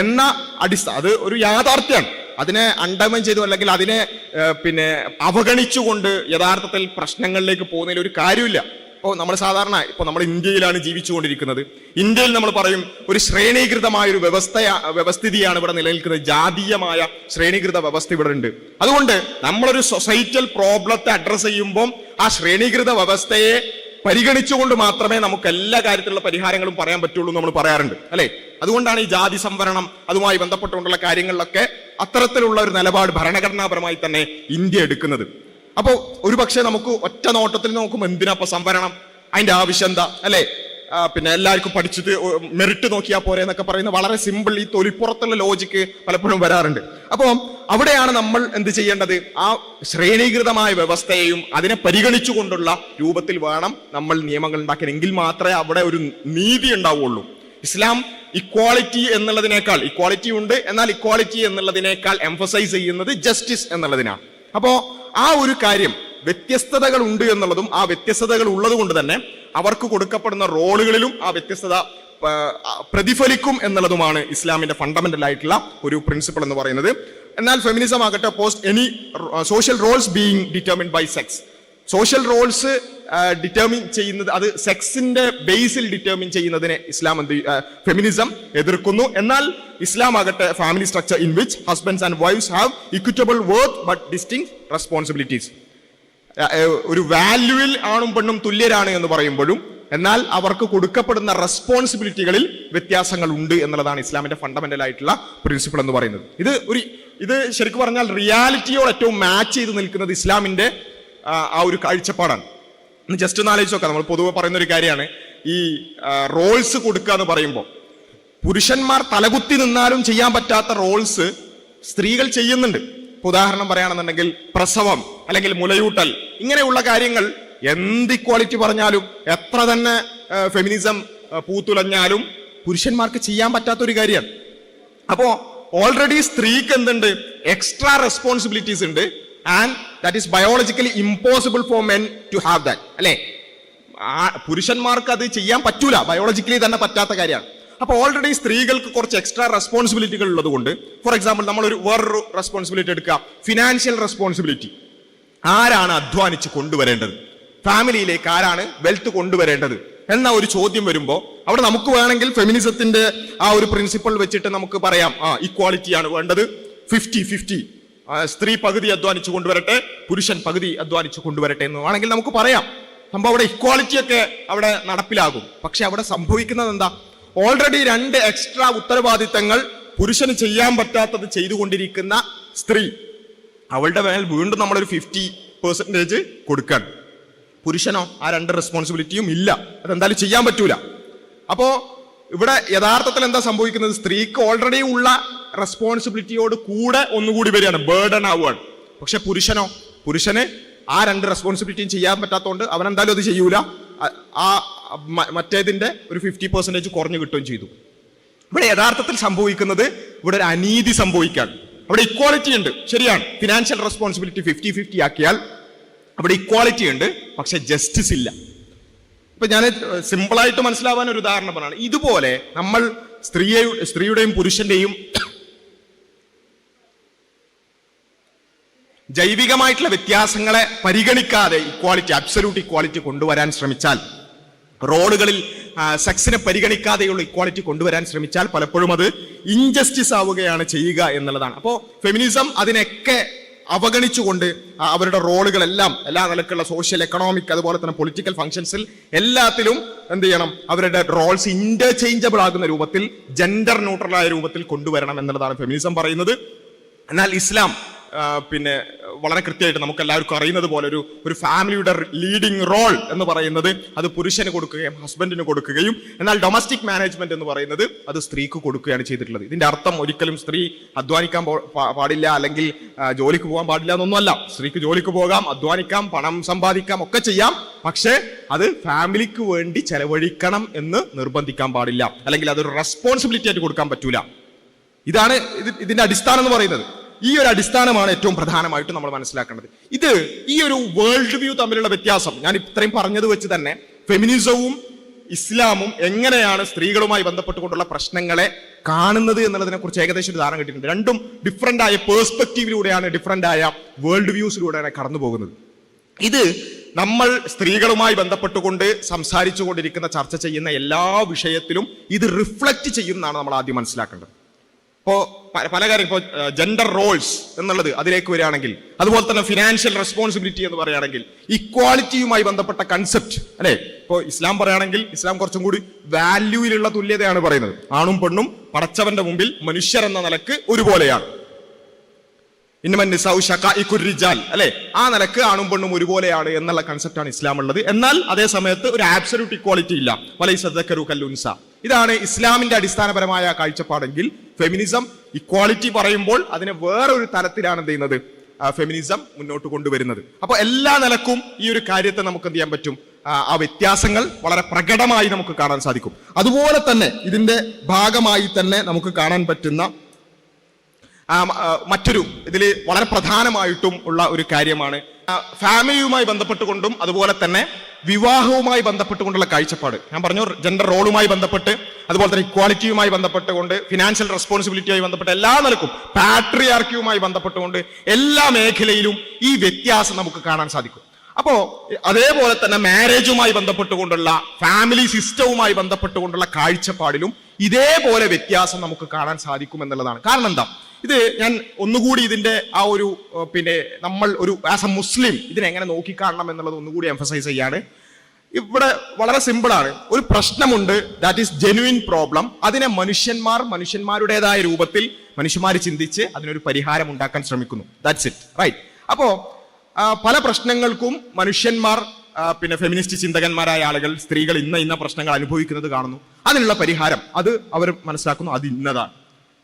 എന്ന അത് ഒരു യാഥാർത്ഥ്യമാണ്. അതിനെ അണ്ടർമൈൻ ചെയ്തു, അല്ലെങ്കിൽ അതിനെ അവഗണിച്ചുകൊണ്ട് യഥാർത്ഥത്തിൽ പ്രശ്നങ്ങളിലേക്ക് പോകുന്നതിൽ ഒരു കാര്യമില്ല. ഇപ്പോൾ നമ്മൾ സാധാരണ നമ്മൾ ഇന്ത്യയിലാണ് ജീവിച്ചുകൊണ്ടിരിക്കുന്നത്. ഇന്ത്യയിൽ നമ്മൾ പറയും ഒരു ശ്രേണീകൃതമായ ഒരു വ്യവസ്ഥിതിയാണ് ഇവിടെ നിലനിൽക്കുന്നത്, ജാതീയമായ ശ്രേണീകൃത വ്യവസ്ഥ ഇവിടെ ഉണ്ട്. അതുകൊണ്ട് നമ്മളൊരു സൊസൈറ്റൽ പ്രോബ്ലത്തെ അഡ്രസ് ചെയ്യുമ്പോൾ ആ ശ്രേണീകൃത വ്യവസ്ഥയെ പരിഗണിച്ചുകൊണ്ട് മാത്രമേ നമുക്ക് എല്ലാ കാര്യത്തിലുള്ള പരിഹാരങ്ങളും പറയാൻ പറ്റുള്ളൂ നമ്മൾ പറയാറുണ്ട്, അല്ലെ? അതുകൊണ്ടാണ് ഈ ജാതി സംവരണം അതുമായി ബന്ധപ്പെട്ടുകൊണ്ടുള്ള കാര്യങ്ങളിലൊക്കെ അത്തരത്തിലുള്ള ഒരു നിലപാട് ഭരണഘടനാപരമായി തന്നെ ഇന്ത്യ എടുക്കുന്നത്. അപ്പോൾ ഒരുപക്ഷെ നമുക്ക് ഒറ്റ നോട്ടത്തിൽ നോക്കുമ്പോൾ എന്തിനാ സംവരണം, അതിന്റെ ആവശ്യം എന്താ, അല്ലെ? പിന്നെ എല്ലാവർക്കും പഠിച്ചിട്ട് മെറിറ്റ് നോക്കിയാൽ പോരെ എന്നൊക്കെ പറയുന്ന വളരെ സിമ്പിൾ ഈ തൊലിപ്പുറത്തുള്ള ലോജിക്ക് പലപ്പോഴും വരാറുണ്ട്. അപ്പോൾ അവിടെയാണ് നമ്മൾ എന്ത് ചെയ്യേണ്ടത്? ആ ശ്രേണീകൃതമായ വ്യവസ്ഥയെയും അതിനെ പരിഗണിച്ചുകൊണ്ടുള്ള രൂപത്തിൽ വേണം നമ്മൾ നിയമങ്ങൾ ഉണ്ടാക്കിയെങ്കിൽ മാത്രമേ അവിടെ ഒരു നീതി ഉണ്ടാവുള്ളൂ. ഇസ്ലാം ഇക്വാളിറ്റി എന്നുള്ളതിനേക്കാൾ, ഇക്വാളിറ്റി ഉണ്ട്, എന്നാൽ ഇക്വാളിറ്റി എന്നുള്ളതിനേക്കാൾ എംഫസൈസ് ചെയ്യുന്നത് ജസ്റ്റിസ് എന്നുള്ളതിനാണ്. അപ്പോ ആ ഒരു കാര്യം, വ്യത്യസ്തതകൾ ഉണ്ട് എന്നുള്ളതും ആ വ്യത്യസ്തതകൾ ഉള്ളത് കൊണ്ട് തന്നെ അവർക്ക് കൊടുക്കപ്പെടുന്ന റോളുകളിലും ആ വ്യത്യസ്തത പ്രതിഫലിക്കും എന്നുള്ളതുമാണ് ഇസ്ലാമിന്റെ ഫണ്ടമെന്റൽ ആയിട്ടുള്ള ഒരു പ്രിൻസിപ്പിൾ എന്ന് പറയുന്നത്. എന്നാൽ ഫെമിനിസം ആകട്ടെ post any social roles being determined by sex, social roles determine ചെയ്യുന്നത്, അത് സെക്സിന്റെ ബേസിൽ ഡിറ്റർമിൻ ചെയ്യുന്നതിനെ ഇസ്ലാം ഫെമിനിസം എതിർക്കുന്നു. എന്നാൽ ഇസ്ലാം ആകട്ടെ family structure in which husbands and wives have equitable worth but distinct responsibilities, ഒരു വാല്യൂവിൽ ആണും പെണ്ണും തുല്യരാണ് എന്ന് പറയുമ്പോഴും എന്നാൽ അവർക്ക് കൊടുക്കപ്പെടുന്ന റെസ്പോൺസിബിലിറ്റികളിൽ വ്യത്യാസങ്ങൾ ഉണ്ട് എന്നുള്ളതാണ് ഇസ്ലാമിന്റെ ഫണ്ടമെന്റൽ ആയിട്ടുള്ള പ്രിൻസിപ്പിൾ എന്ന് പറയുന്നത്. ഇത് ശരിക്കും പറഞ്ഞാൽ റിയാലിറ്റിയോട് ഏറ്റവും മാച്ച് ചെയ്ത് നിൽക്കുന്നത് ഇസ്ലാമിന്റെ ആ ഒരു കാഴ്ചപ്പാടാണ്. ജസ്റ്റ് ഒന്ന് ആലോചിച്ച് നോക്കാം. നമ്മൾ പൊതുവെ പറയുന്ന ഒരു കാര്യമാണ് ഈ റോൾസ് കൊടുക്കുക എന്ന് പറയുമ്പോൾ, പുരുഷന്മാർ തലകുത്തി നിന്നാലും ചെയ്യാൻ പറ്റാത്ത റോൾസ് സ്ത്രീകൾ ചെയ്യുന്നുണ്ട്. ഉദാഹരണം പറയുകയാണെന്നുണ്ടെങ്കിൽ പ്രസവം അല്ലെങ്കിൽ മുലയൂട്ടൽ, ഇങ്ങനെയുള്ള കാര്യങ്ങൾ എന്ത് ഇക്വാളിറ്റി പറഞ്ഞാലും എത്ര തന്നെ ഫെമിനിസം പൂത്തുലഞ്ഞാലും പുരുഷന്മാർക്ക് ചെയ്യാൻ പറ്റാത്ത ഒരു കാര്യമാണ്. അപ്പോ ഓൾറെഡി സ്ത്രീക്ക് എന്തുണ്ട്? എക്സ്ട്രാ റെസ്പോൺസിബിലിറ്റീസ് ഉണ്ട്. And that is biologically impossible for men to have that, അല്ലെ? പുരുഷന്മാർക്ക് അത് ചെയ്യാൻ പറ്റൂല, ബയോളജിക്കലി തന്നെ പറ്റാത്ത കാര്യമാണ്. അപ്പൊ ഓൾറെഡി സ്ത്രീകൾക്ക് കുറച്ച് എക്സ്ട്രാ റെസ്പോൺസിബിലിറ്റികൾ ഉള്ളത് കൊണ്ട്, ഫോർ എക്സാമ്പിൾ നമ്മൾ വേറൊരു റെസ്പോൺസിബിലിറ്റി എടുക്കുക, ഫിനാൻഷ്യൽ റെസ്പോൺസിബിലിറ്റി. ആരാണ് അധ്വാനിച്ച് കൊണ്ടുവരേണ്ടത്? ഫാമിലിയിലേക്ക് ആരാണ് വെൽത്ത് കൊണ്ടുവരേണ്ടത് എന്ന ഒരു ചോദ്യം വരുമ്പോൾ അവിടെ നമുക്ക് വേണമെങ്കിൽ ഫെമിനിസത്തിന്റെ ആ ഒരു പ്രിൻസിപ്പിൾ വെച്ചിട്ട് നമുക്ക് പറയാം, ഇക്വാളിറ്റിയാണ് വേണ്ടത്, 50-50, സ്ത്രീ പകുതി അധ്വാനിച്ചു കൊണ്ടുവരട്ടെ, പുരുഷൻ പകുതി അധ്വാനിച്ചു കൊണ്ടുവരട്ടെ എന്ന് വേണമെങ്കിൽ നമുക്ക് പറയാം. സംഭവം അവിടെ ഇക്വാളിറ്റി ഒക്കെ അവിടെ നടപ്പിലാകും. പക്ഷെ അവിടെ സംഭവിക്കുന്നത് എന്താ? ഓൾറെഡി 2 എക്സ്ട്രാ ഉത്തരവാദിത്തങ്ങൾ പുരുഷന് ചെയ്യാൻ പറ്റാത്തത് ചെയ്തുകൊണ്ടിരിക്കുന്ന സ്ത്രീ, അവളുടെ മേൽ വീണ്ടും നമ്മളൊരു 50% കൊടുക്കാൻ. പുരുഷനോ ആ 2 റെസ്പോൺസിബിലിറ്റിയും ഇല്ല, അതെന്തായാലും ചെയ്യാൻ പറ്റൂല. അപ്പോ ഇവിടെ യഥാർത്ഥത്തിൽ എന്താ സംഭവിക്കുന്നത്? സ്ത്രീക്ക് ഓൾറെഡി ഉള്ള റെസ്പോൺസിബിലിറ്റിയോട് കൂടെ ഒന്നുകൂടി വരികയാണ്, ബേർഡൻ ആവുകയാണ്. പക്ഷെ പുരുഷന് ആ 2 റെസ്പോൺസിബിലിറ്റിയും ചെയ്യാൻ പറ്റാത്തതുകൊണ്ട് അവൻ എന്തായാലും അത് ചെയ്യൂല, ആ മറ്റേതിന്റെ ഒരു 50% കുറഞ്ഞു കിട്ടുകയും ചെയ്തു. ഇവിടെ യഥാർത്ഥത്തിൽ സംഭവിക്കുന്നത് ഇവിടെ ഒരു അനീതി സംഭവിക്കാൻ. അവിടെ ഇക്വാളിറ്റി ഉണ്ട്, ശരിയാണ്, ഫിനാൻഷ്യൽ റെസ്പോൺസിബിലിറ്റി 50-50 ആക്കിയാൽ അവിടെ ഇക്വാളിറ്റി ഉണ്ട്, പക്ഷെ ജസ്റ്റിസ് ഇല്ല. ഇപ്പൊ ഞാൻ സിമ്പിളായിട്ട് മനസ്സിലാവാൻ ഒരു ഉദാഹരണം പറഞ്ഞാണ്, ഇതുപോലെ നമ്മൾ സ്ത്രീയുടെയും പുരുഷന്റെയും ജൈവികമായിട്ടുള്ള വ്യത്യാസങ്ങളെ പരിഗണിക്കാതെ ഇക്വാളിറ്റി, അബ്സല്യൂട്ട് ഇക്വാളിറ്റി കൊണ്ടുവരാൻ ശ്രമിച്ചാൽ, റോളുകളിൽ സെക്സിനെ പരിഗണിക്കാതെയുള്ള ഇക്വാളിറ്റി കൊണ്ടുവരാൻ ശ്രമിച്ചാൽ പലപ്പോഴും അത് ഇൻജസ്റ്റിസ് ആവുകയാണ് ചെയ്യുക എന്നുള്ളതാണ്. അപ്പോൾ ഫെമിനിസം അതിനൊക്കെ അവഗണിച്ചുകൊണ്ട് അവരുടെ റോളുകളെല്ലാം എല്ലാ നിലക്കുള്ള സോഷ്യൽ, എക്കണോമിക്, അതുപോലെ തന്നെ പൊളിറ്റിക്കൽ ഫംഗ്ഷൻസിൽ എല്ലാത്തിലും എന്ത് ചെയ്യണം? അവരുടെ റോൾസ് ഇന്റർചേഞ്ചബിൾ ആകുന്ന രൂപത്തിൽ, ജെൻഡർ ന്യൂട്രലായ രൂപത്തിൽ കൊണ്ടുവരണം എന്നുള്ളതാണ് ഫെമിനിസം പറയുന്നത്. എന്നാൽ ഇസ്ലാം പിന്നെ വളരെ കൃത്യമായിട്ട് നമുക്ക് എല്ലാവർക്കും അറിയുന്നത് പോലെ ഒരു ഫാമിലിയുടെ ലീഡിംഗ് റോൾ എന്ന് പറയുന്നത് അത് പുരുഷന് കൊടുക്കുകയും ഹസ്ബൻഡിന് കൊടുക്കുകയും, എന്നാൽ ഡൊമസ്റ്റിക് മാനേജ്മെന്റ് എന്ന് പറയുന്നത് അത് സ്ത്രീക്ക് കൊടുക്കുകയാണ് ചെയ്തിട്ടുള്ളത്. ഇതിന്റെ അർത്ഥം ഒരിക്കലും സ്ത്രീ അധ്വാനിക്കാൻ പാടില്ല അല്ലെങ്കിൽ ജോലിക്ക് പോകാൻ പാടില്ല എന്നൊന്നുമല്ല. സ്ത്രീക്ക് ജോലിക്ക് പോകാം, അധ്വാനിക്കാം, പണം സമ്പാദിക്കാം, ഒക്കെ ചെയ്യാം. പക്ഷേ അത് ഫാമിലിക്ക് വേണ്ടി ചെലവഴിക്കണം എന്ന് നിർബന്ധിക്കാൻ പാടില്ല, അല്ലെങ്കിൽ അതൊരു റെസ്പോൺസിബിലിറ്റി ആയിട്ട് കൊടുക്കാൻ പറ്റൂല. ഇതാണ് ഇതിന്റെ അടിസ്ഥാനം എന്ന് പറയുന്നത്. ഈ ഒരു അടിസ്ഥാനമാണ് ഏറ്റവും പ്രധാനമായിട്ട് നമ്മൾ മനസ്സിലാക്കേണ്ടത്. ഈ ഒരു വേൾഡ് വ്യൂ തമ്മിലുള്ള വ്യത്യാസം ഞാൻ ഇത്രയും പറഞ്ഞത് വെച്ച് തന്നെ ഫെമിനിസവും ഇസ്ലാമും എങ്ങനെയാണ് സ്ത്രീകളുമായി ബന്ധപ്പെട്ടുകൊണ്ടുള്ള പ്രശ്നങ്ങളെ കാണുന്നത് എന്നുള്ളതിനെ കുറിച്ച് ഏകദേശം ഒരു ധാരണ കിട്ടിയിട്ടുണ്ട്. രണ്ടും ഡിഫറെന്റ് ആയ പേഴ്സ്പെക്റ്റീവിലൂടെയാണ്, ഡിഫറെന്റ് ആയ വേൾഡ് വ്യൂസിലൂടെയാണ് കടന്നു പോകുന്നത്. ഇത് നമ്മൾ സ്ത്രീകളുമായി ബന്ധപ്പെട്ടുകൊണ്ട് സംസാരിച്ചു കൊണ്ടിരിക്കുന്ന, ചർച്ച ചെയ്യുന്ന എല്ലാ വിഷയത്തിലും ഇത് റിഫ്ലക്റ്റ് ചെയ്യുന്നതാണ് നമ്മൾ ആദ്യം മനസ്സിലാക്കേണ്ടത്. ഇപ്പോ പല കാര്യം, ഇപ്പോൾ ജെൻഡർ റോൾസ് എന്നുള്ളത് അതിലേക്ക് വരികയാണെങ്കിൽ, അതുപോലെ തന്നെ ഫിനാൻഷ്യൽ റെസ്പോൺസിബിലിറ്റി എന്ന് പറയുകയാണെങ്കിൽ, ഇക്വാളിറ്റിയുമായി ബന്ധപ്പെട്ട കൺസെപ്റ്റ്, അല്ലെ? ഇപ്പോൾ ഇസ്ലാം പറയുകയാണെങ്കിൽ ഇസ്ലാം കുറച്ചും കൂടി വാല്യൂവിലുള്ള തുല്യതയാണ് പറയുന്നത്. ആണും പെണ്ണും പടച്ചവന്റെ മുമ്പിൽ മനുഷ്യർ എന്ന നിലക്ക് ഒരുപോലെയാണ്. ഇന്നമൻ നിസാഉ ശഖാഇഖുർ റിജാൽ അല്ലെ, ആ നിലക്ക് ആണും പെണ്ണും ഒരുപോലെയാണ് എന്നുള്ള കൺസെപ്റ്റാണ് ഇസ്ലാം ഉള്ളത്. എന്നാൽ അതേ സമയത്ത് ഒരു ആബ്സല്യൂട്ട് ഇക്വാളിറ്റി ഇല്ല. വലൈസ ദക്കറു കൽ ഉൻസ. ഇതാണ് ഇസ്ലാമിന്റെ അടിസ്ഥാനപരമായ കാഴ്ചപ്പാടെങ്കിൽ ഫെമിനിസം ഇക്വാളിറ്റി പറയുമ്പോൾ അതിനെ വേറൊരു തലത്തിലാണ് എന്ത് ചെയ്യുന്നത്, ഫെമിനിസം മുന്നോട്ട് കൊണ്ടുവരുന്നത്. അപ്പൊ എല്ലാ നിലക്കും ഈ ഒരു കാര്യത്തെ നമുക്ക് എന്ത് ചെയ്യാൻ പറ്റും, ആ വ്യത്യാസങ്ങൾ വളരെ പ്രകടമായി നമുക്ക് കാണാൻ സാധിക്കും. അതുപോലെ തന്നെ ഇതിന്റെ ഭാഗമായി തന്നെ നമുക്ക് കാണാൻ പറ്റുന്ന മറ്റൊരു ഇതിൽ വളരെ പ്രധാനമായിട്ടും ഉള്ള ഒരു കാര്യമാണ് ഫാമിലിയുമായി ബന്ധപ്പെട്ടുകൊണ്ടും അതുപോലെ തന്നെ വിവാഹവുമായി ബന്ധപ്പെട്ടുകൊണ്ടുള്ള കാഴ്ചപ്പാട്. ഞാൻ പറഞ്ഞു ജെൻഡർ റോളുമായി ബന്ധപ്പെട്ട്, അതുപോലെ തന്നെ ഇക്വാലിറ്റിയുമായി ബന്ധപ്പെട്ടുകൊണ്ട്, ഫിനാൻഷ്യൽ റെസ്പോൺസിബിലിറ്റിയുമായി ബന്ധപ്പെട്ട് എല്ലാ നിലക്കും, പാട്രിയാർക്കിയുമായി ബന്ധപ്പെട്ടുകൊണ്ട് എല്ലാ മേഖലയിലും ഈ വ്യത്യാസം നമുക്ക് കാണാൻ സാധിക്കും. അപ്പോ അതേപോലെ തന്നെ മാരേജുമായി ബന്ധപ്പെട്ടുകൊണ്ടുള്ള, ഫാമിലി സിസ്റ്റവുമായി ബന്ധപ്പെട്ടുകൊണ്ടുള്ള കാഴ്ചപ്പാടിലും ഇതേപോലെ വ്യത്യാസം നമുക്ക് കാണാൻ സാധിക്കും എന്നുള്ളതാണ്. കാരണം എന്താ, ഇത് ഞാൻ ഒന്നുകൂടി ഇതിന്റെ ആ ഒരു നമ്മൾ ഒരു ആസ് എ മുസ്ലിം ഇതിനെങ്ങനെ നോക്കിക്കാണണം എന്നുള്ളത് ഒന്നുകൂടി എംഫസൈസ് ചെയ്യാണ്. ഇവിടെ വളരെ സിമ്പിളാണ്. ഒരു പ്രശ്നമുണ്ട്, ദാറ്റ് ഈസ് ജെന്യുവിൻ പ്രോബ്ലം. അതിനെ മനുഷ്യന്മാരുടേതായ രൂപത്തിൽ മനുഷ്യന്മാർ ചിന്തിച്ച് അതിനൊരു പരിഹാരം ഉണ്ടാക്കാൻ ശ്രമിക്കുന്നു. That's it, right? അപ്പോ പല പ്രശ്നങ്ങൾക്കും മനുഷ്യന്മാർ ഫെമിനിസ്റ്റ് ചിന്തകന്മാരായ ആളുകൾ, സ്ത്രീകൾ ഇന്ന പ്രശ്നങ്ങൾ അനുഭവിക്കുന്നത് കാണുന്നു. അതിനുള്ള പരിഹാരം അത് അവർ മനസ്സിലാക്കുന്നു, അത് ഇന്നതാണ്,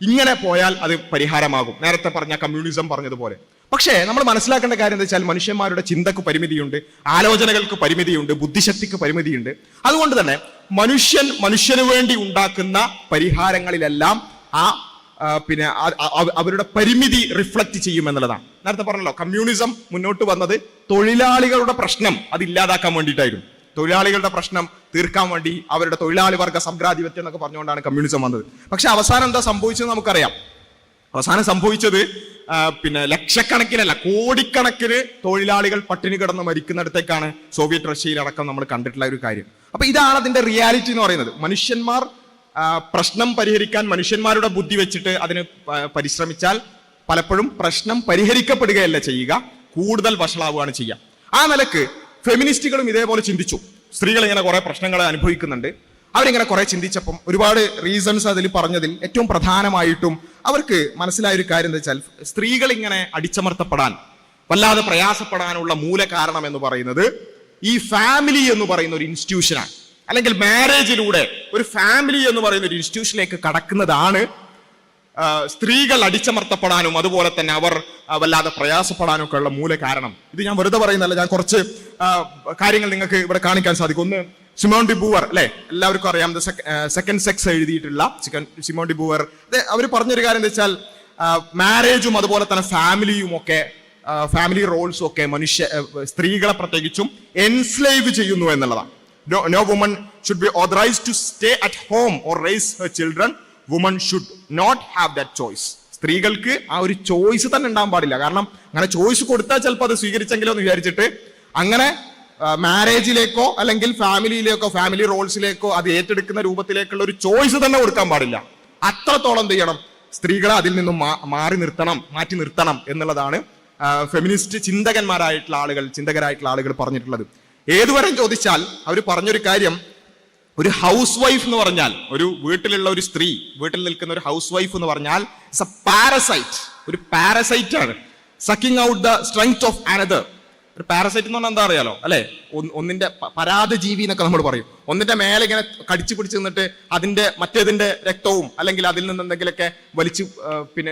ഇങ്ങനെ പോയാൽ അത് പരിഹാരമാകും. നേരത്തെ പറഞ്ഞ കമ്മ്യൂണിസം പറഞ്ഞതുപോലെ. പക്ഷേ നമ്മൾ മനസ്സിലാക്കേണ്ട കാര്യം എന്താ വെച്ചാൽ മനുഷ്യന്മാരുടെ ചിന്തക്ക് പരിമിതിയുണ്ട്, ആലോചനകൾക്ക് പരിമിതിയുണ്ട്, ബുദ്ധിശക്തിക്ക് പരിമിതിയുണ്ട്. അതുകൊണ്ട് തന്നെ മനുഷ്യന് വേണ്ടി ഉണ്ടാക്കുന്ന പരിഹാരങ്ങളിലെല്ലാം അവരുടെ പരിമിതി റിഫ്ലക്ട് ചെയ്യും എന്നുള്ളതാണ്. നേരത്തെ പറഞ്ഞല്ലോ, കമ്മ്യൂണിസം മുന്നോട്ട് വന്നത് തൊഴിലാളികളുടെ പ്രശ്നം അത് ഇല്ലാതാക്കാൻ വേണ്ടിയിട്ടായിരുന്നു. തൊഴിലാളികളുടെ പ്രശ്നം തീർക്കാൻ വേണ്ടി അവരുടെ തൊഴിലാളി വർഗ സംഘാധിപത്യം എന്നൊക്കെ പറഞ്ഞുകൊണ്ടാണ് കമ്മ്യൂണിസം വന്നത്. പക്ഷെ അവസാനം എന്താ സംഭവിച്ചത് നമുക്കറിയാം. അവസാനം സംഭവിച്ചത് ലക്ഷക്കണക്കിനല്ല കോടിക്കണക്കിന് തൊഴിലാളികൾ പട്ടിണി കിടന്ന് മരിക്കുന്നിടത്തേക്കാണ് സോവിയറ്റ് റഷ്യയിലടക്കം നമ്മൾ കണ്ടിട്ടുള്ള ഒരു കാര്യം. അപ്പൊ ഇതാണ് അതിന്റെ റിയാലിറ്റി എന്ന് പറയുന്നത്. മനുഷ്യന്മാർ പ്രശ്നം പരിഹരിക്കാൻ മനുഷ്യന്മാരുടെ ബുദ്ധി വെച്ചിട്ട് അതിന് പരിശ്രമിച്ചാൽ പലപ്പോഴും പ്രശ്നം പരിഹരിക്കപ്പെടുകയല്ല ചെയ്യുക, കൂടുതൽ വഷളാവുകയാണ് ചെയ്യുക. ആ നിലക്ക് ഫെമിനിസ്റ്റുകളും ഇതേപോലെ ചിന്തിച്ചു. സ്ത്രീകൾ ഇങ്ങനെ കുറെ പ്രശ്നങ്ങൾ അനുഭവിക്കുന്നുണ്ട്, അവരിങ്ങനെ കുറെ ചിന്തിച്ചപ്പം ഒരുപാട് റീസൺസ് അതിൽ പറഞ്ഞതിൽ ഏറ്റവും പ്രധാനമായിട്ടും അവർക്ക് മനസ്സിലായ ഒരു കാര്യം എന്താ വെച്ചാൽ, സ്ത്രീകൾ ഇങ്ങനെ അടിച്ചമർത്തപ്പെടാൻ, വല്ലാതെ പ്രയാസപ്പെടാനുള്ള മൂല കാരണം എന്ന് പറയുന്നത് ഈ ഫാമിലി എന്ന് പറയുന്ന ഒരു ഇൻസ്റ്റിറ്റ്യൂഷനാണ്. അല്ലെങ്കിൽ മാരേജിലൂടെ ഒരു ഫാമിലി എന്ന് പറയുന്ന ഒരു ഇൻസ്റ്റിറ്റ്യൂഷനിലേക്ക് കടക്കുന്നതാണ് സ്ത്രീകൾ അടിച്ചമർത്തപ്പെടാനും അതുപോലെ തന്നെ അവർ വല്ലാതെ പ്രയാസപ്പെടാനും ഒക്കെ ഉള്ള മൂല കാരണം. ഇത് ഞാൻ വെറുതെ പറയുന്നല്ല, ഞാൻ കുറച്ച് കാര്യങ്ങൾ നിങ്ങൾക്ക് ഇവിടെ കാണിക്കാൻ സാധിക്കും. ഒന്ന്, സിമോൺ ഡി ബൂവർ അല്ലെ, എല്ലാവർക്കും അറിയാം, സെക്കൻഡ് സെക്സ് എഴുതിയിട്ടുള്ള സിമോൺ ഡി ബൂവർ. അവർ പറഞ്ഞൊരു കാര്യം എന്താ വെച്ചാൽ, മാരേജും അതുപോലെ തന്നെ ഫാമിലിയും ഒക്കെ, ഫാമിലി റോൾസും ഒക്കെ സ്ത്രീകളെ പ്രത്യേകിച്ചും എൻസ്ലേവ് ചെയ്യുന്നു എന്നുള്ളതാണ്. No woman should be authorized to stay at home or raise her children. Woman should not have that choice. സ്ത്രീകൾക്ക് ആ ഒരു ചോയ്സ് തന്നെ ഉണ്ടാകാൻ പാടില്ല. കാരണം അങ്ങനെ ചോയ്സ് കൊടുത്താൽ ചിലപ്പോൾ അത് സ്വീകരിച്ചെങ്കിലോ എന്ന് വിചാരിച്ചിട്ട് അങ്ങനെ മാരേജിലേക്കോ അല്ലെങ്കിൽ ഫാമിലിയിലേക്കോ ഫാമിലി റോൾസിലേക്കോ അത് ഏറ്റെടുക്കുന്ന രൂപത്തിലേക്കുള്ള ഒരു ചോയ്സ് തന്നെ കൊടുക്കാൻ പാടില്ല. അത്രത്തോളം എന്ത് ചെയ്യണം, സ്ത്രീകളെ അതിൽ നിന്നും മാറ്റി നിർത്തണം എന്നുള്ളതാണ് ഫെമിനിസ്റ്റ് ചിന്തകരായിട്ടുള്ള ആളുകൾ പറഞ്ഞിട്ടുള്ളത്. ഏതുവരെ ചോദിച്ചാൽ അവർ പറഞ്ഞൊരു കാര്യം, ഒരു ഹൗസ് വൈഫ് എന്ന് പറഞ്ഞാൽ, ഒരു വീട്ടിലുള്ള ഒരു സ്ത്രീ, വീട്ടിൽ നിൽക്കുന്ന ഒരു ഹൗസ് വൈഫ് എന്ന് പറഞ്ഞാൽ ഇറ്റ്സ് എ പാരസൈറ്റ്. ഒരു പാരസൈറ്റ് ആണ്, sucking out the strength of another. ഒരു പാരസൈറ്റ് എന്ന് പറഞ്ഞാൽ എന്താ അറിയാലോ അല്ലെ, ഒന്നിന്റെ പരാതജീവി എന്നൊക്കെ നമ്മൾ പറയും. ഒന്നിന്റെ മേലെ ഇങ്ങനെ കടിച്ചു പിടിച്ച് നിന്നിട്ട് അതിന്റെ മറ്റേതിന്റെ രക്തവും അല്ലെങ്കിൽ അതിൽ നിന്ന് എന്തെങ്കിലുമൊക്കെ വലിച്ചു